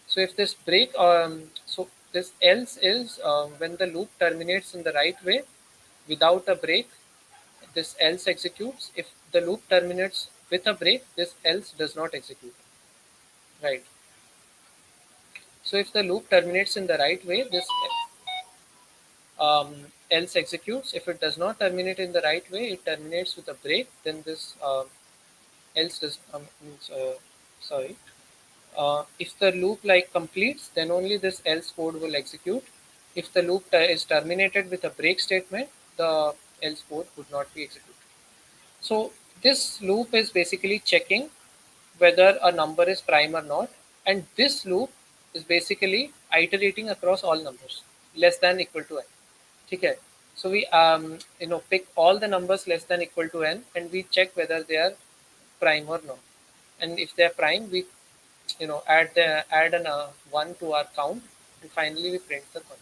So if this break, so this else is when the loop terminates in the right way without a break. This else executes. If the loop terminates with a break, this else does not execute. Right. So if the loop terminates in the right way, this else executes. If it does not terminate in the right way, it terminates with a break. Then this else does means sorry. If the loop like completes, then only this else code will execute. If the loop is terminated with a break statement, the else code would not be executed. So this loop is basically checking whether a number is prime or not, and this loop is basically iterating across all numbers less than equal to n. Okay. So we pick all the numbers less than equal to n, and we check whether they are prime or not. And if they are prime, we add an 1 to our count, and finally we print the count.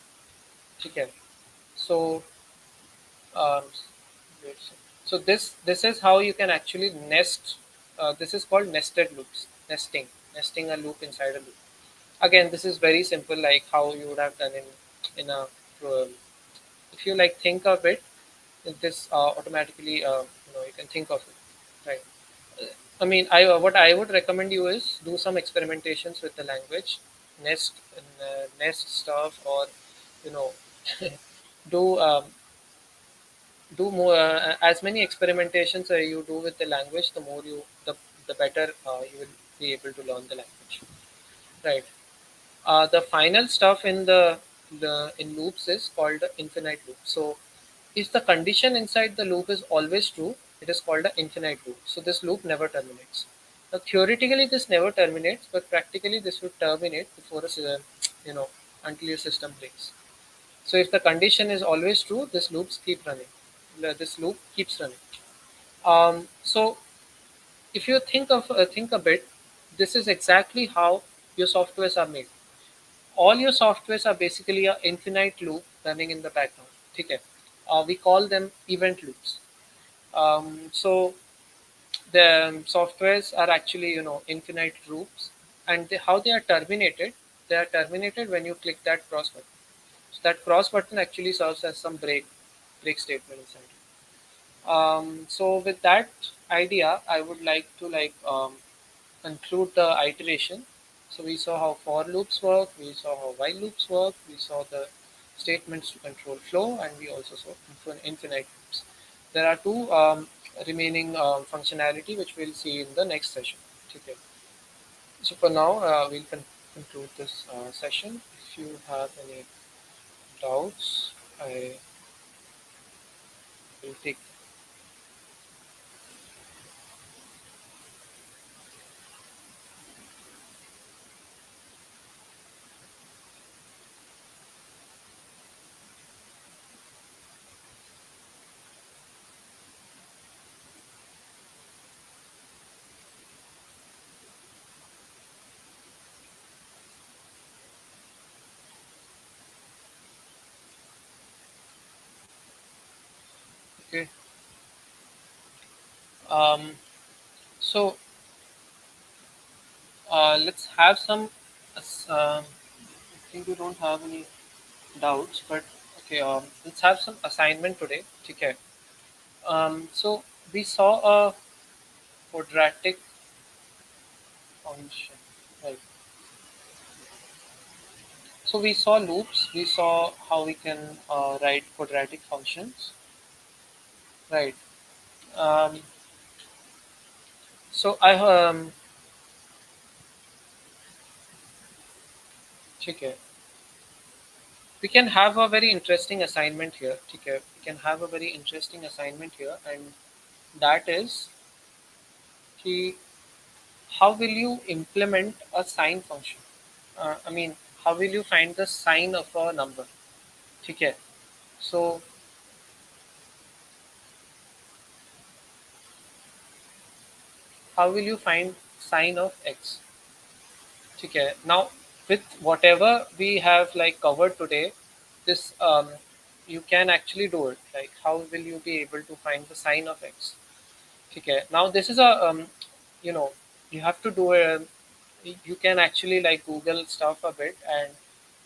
Okay. So um, so this is how you can actually nest. This is called nested loops, nesting a loop inside a loop. Again, this is very simple, like how you would have done in a if you like think of it, this automatically you can think of it, right? I mean, what I would recommend you is do some experimentations with the language, nest stuff, or you know do do more as many experimentations you do with the language, the better you will be able to learn the language, right? The final stuff the in loops is called the infinite loop. So if the condition inside the loop is always true, it is called an infinite loop. So this loop never terminates. Now theoretically this never terminates, but practically this would terminate before until your system breaks. So if the condition is always true, this loops keep running. This loop keeps running. So if you think a bit, this is exactly how your softwares are made. all your softwares are basically a infinite loop running in the background. Okay, we call them event loops. So the softwares are actually infinite loops, and how they are terminated. They are terminated when you click that cross button. So that cross button actually serves as some break statement inside. So with that idea, I would like to conclude the iteration. So we saw how for loops work, we saw how while loops work, we saw the statements to control flow, and we also saw infinite loops. There are two remaining functionality which we'll see in the next session. Okay. So for now, we'll conclude this session. If you have any doubts, I will take. Okay. Um, so let's have some. I think you don't have any doubts, but okay. Let's have some assignment today. Okay. So we saw a quadratic function, right? So we saw loops. We saw how we can write quadratic functions, right? Um, so I okay. We can have a very interesting assignment here. Okay. We can have a very interesting assignment here, and that is कि how will you implement a sine function? I mean, how will you find the sine of a number? Okay. So how will you find sine of x? Okay. Now, with whatever we have like covered today, this you can actually do it. Like, how will you be able to find the sine of x? Okay. Now, this is a you know, you have to do a. You can actually like Google stuff a bit, and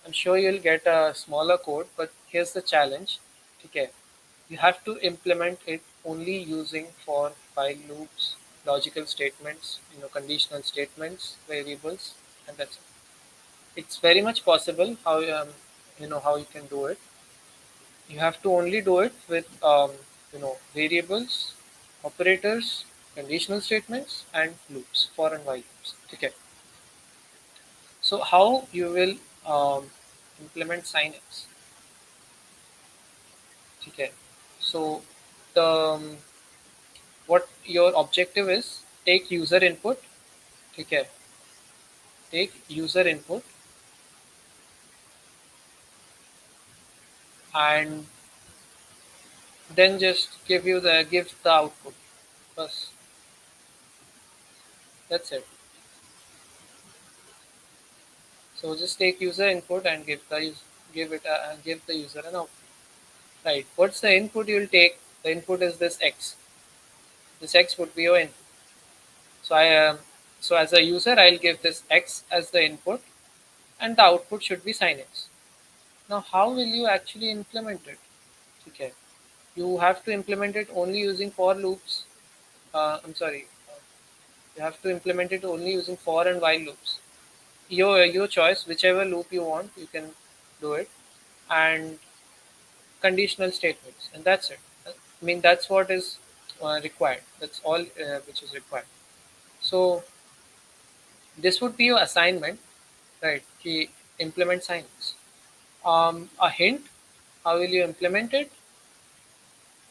I'm sure you'll get a smaller code. But here's the challenge. Okay. You have to implement it only using for while loops, logical statements, conditional statements, variables, and that's it. It's very much possible how how you can do it. You have to only do it with variables, operators, conditional statements, and loops, for and while loops. Okay. So how you will implement sin x? Okay. So the what your objective is, take user input. Okay. Take user input and then just give the output. Bas, that's it. So just take user input and give the user an output. Right. What's the input you'll take? The input is this x. This x would be your input. So so as a user, I'll give this x as the input, and the output should be sin x. Now, how will you actually implement it? Okay. You have to implement it only using for loops. I'm sorry. You have to implement it only using for and while loops. Your choice, whichever loop you want, you can do it, and conditional statements, and that's it. I mean, that's what is required. That's all which is required. So this would be your assignment, right? Ki implement science. A hint: how will you implement it?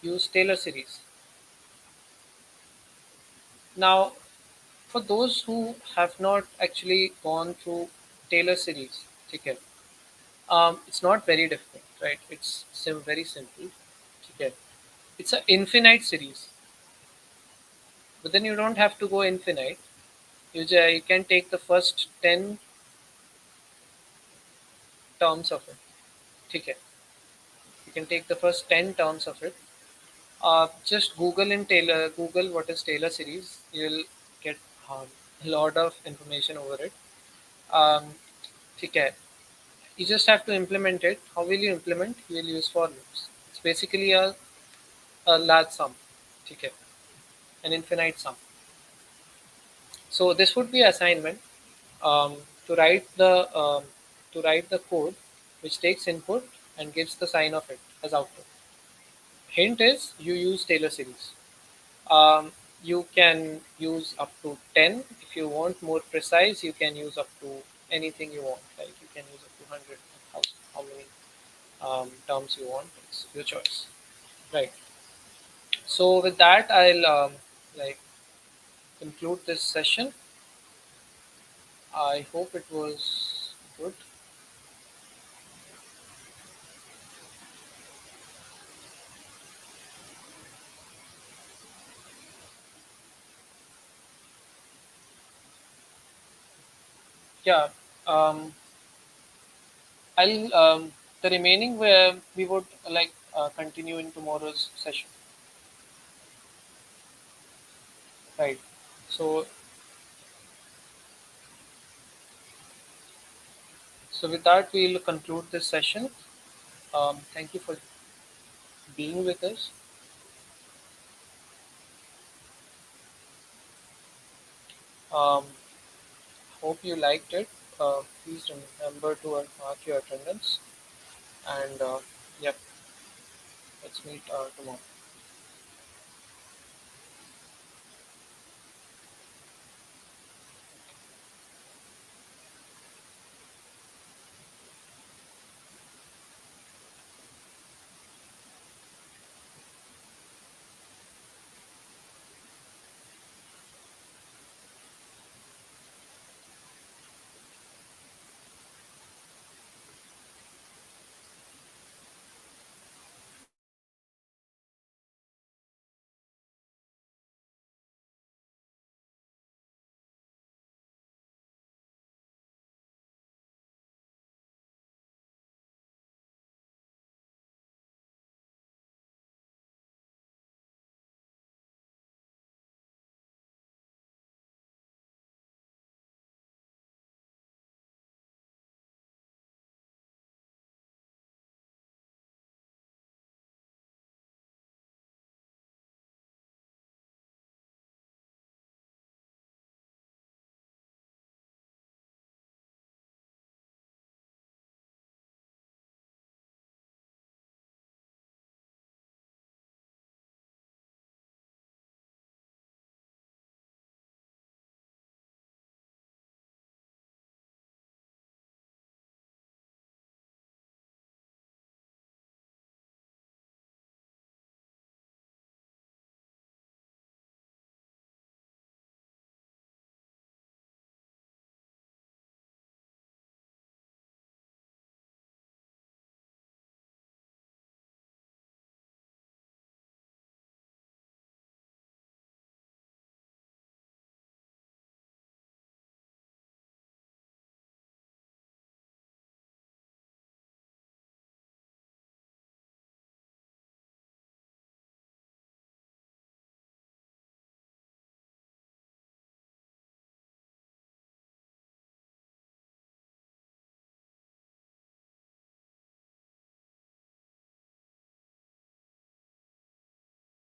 Use Taylor series. Now, for those who have not actually gone through Taylor series, okay, it's not very difficult, right? It's very simple. Okay, it's an infinite series, but then you don't have to go infinite. You can take the first 10 terms of it. ठीक है, you can take the first 10 terms of it. Just Google what is Taylor series. You'll get a lot of information over it. Um, ठीक है, you just have to implement it. How will you implement? You will use for loops. It's basically a large sum. ठीक है, an infinite sum. So this would be assignment, um, to write the code which takes input and gives the sign of it as output. Hint is you use Taylor series. You can use up to 10. If you want more precise, you can use up to anything you want. Like you can use up to 100, 1000, how many terms you want. It's your choice. Right. So with that, I'll like conclude this session. I hope it was good. Yeah. Um, I'll the remaining where we would like continue in tomorrow's session. Right. So with that, we'll conclude this session. Thank you for being with us. Um, hope you liked it. Please remember to mark your attendance. And yep, let's meet tomorrow.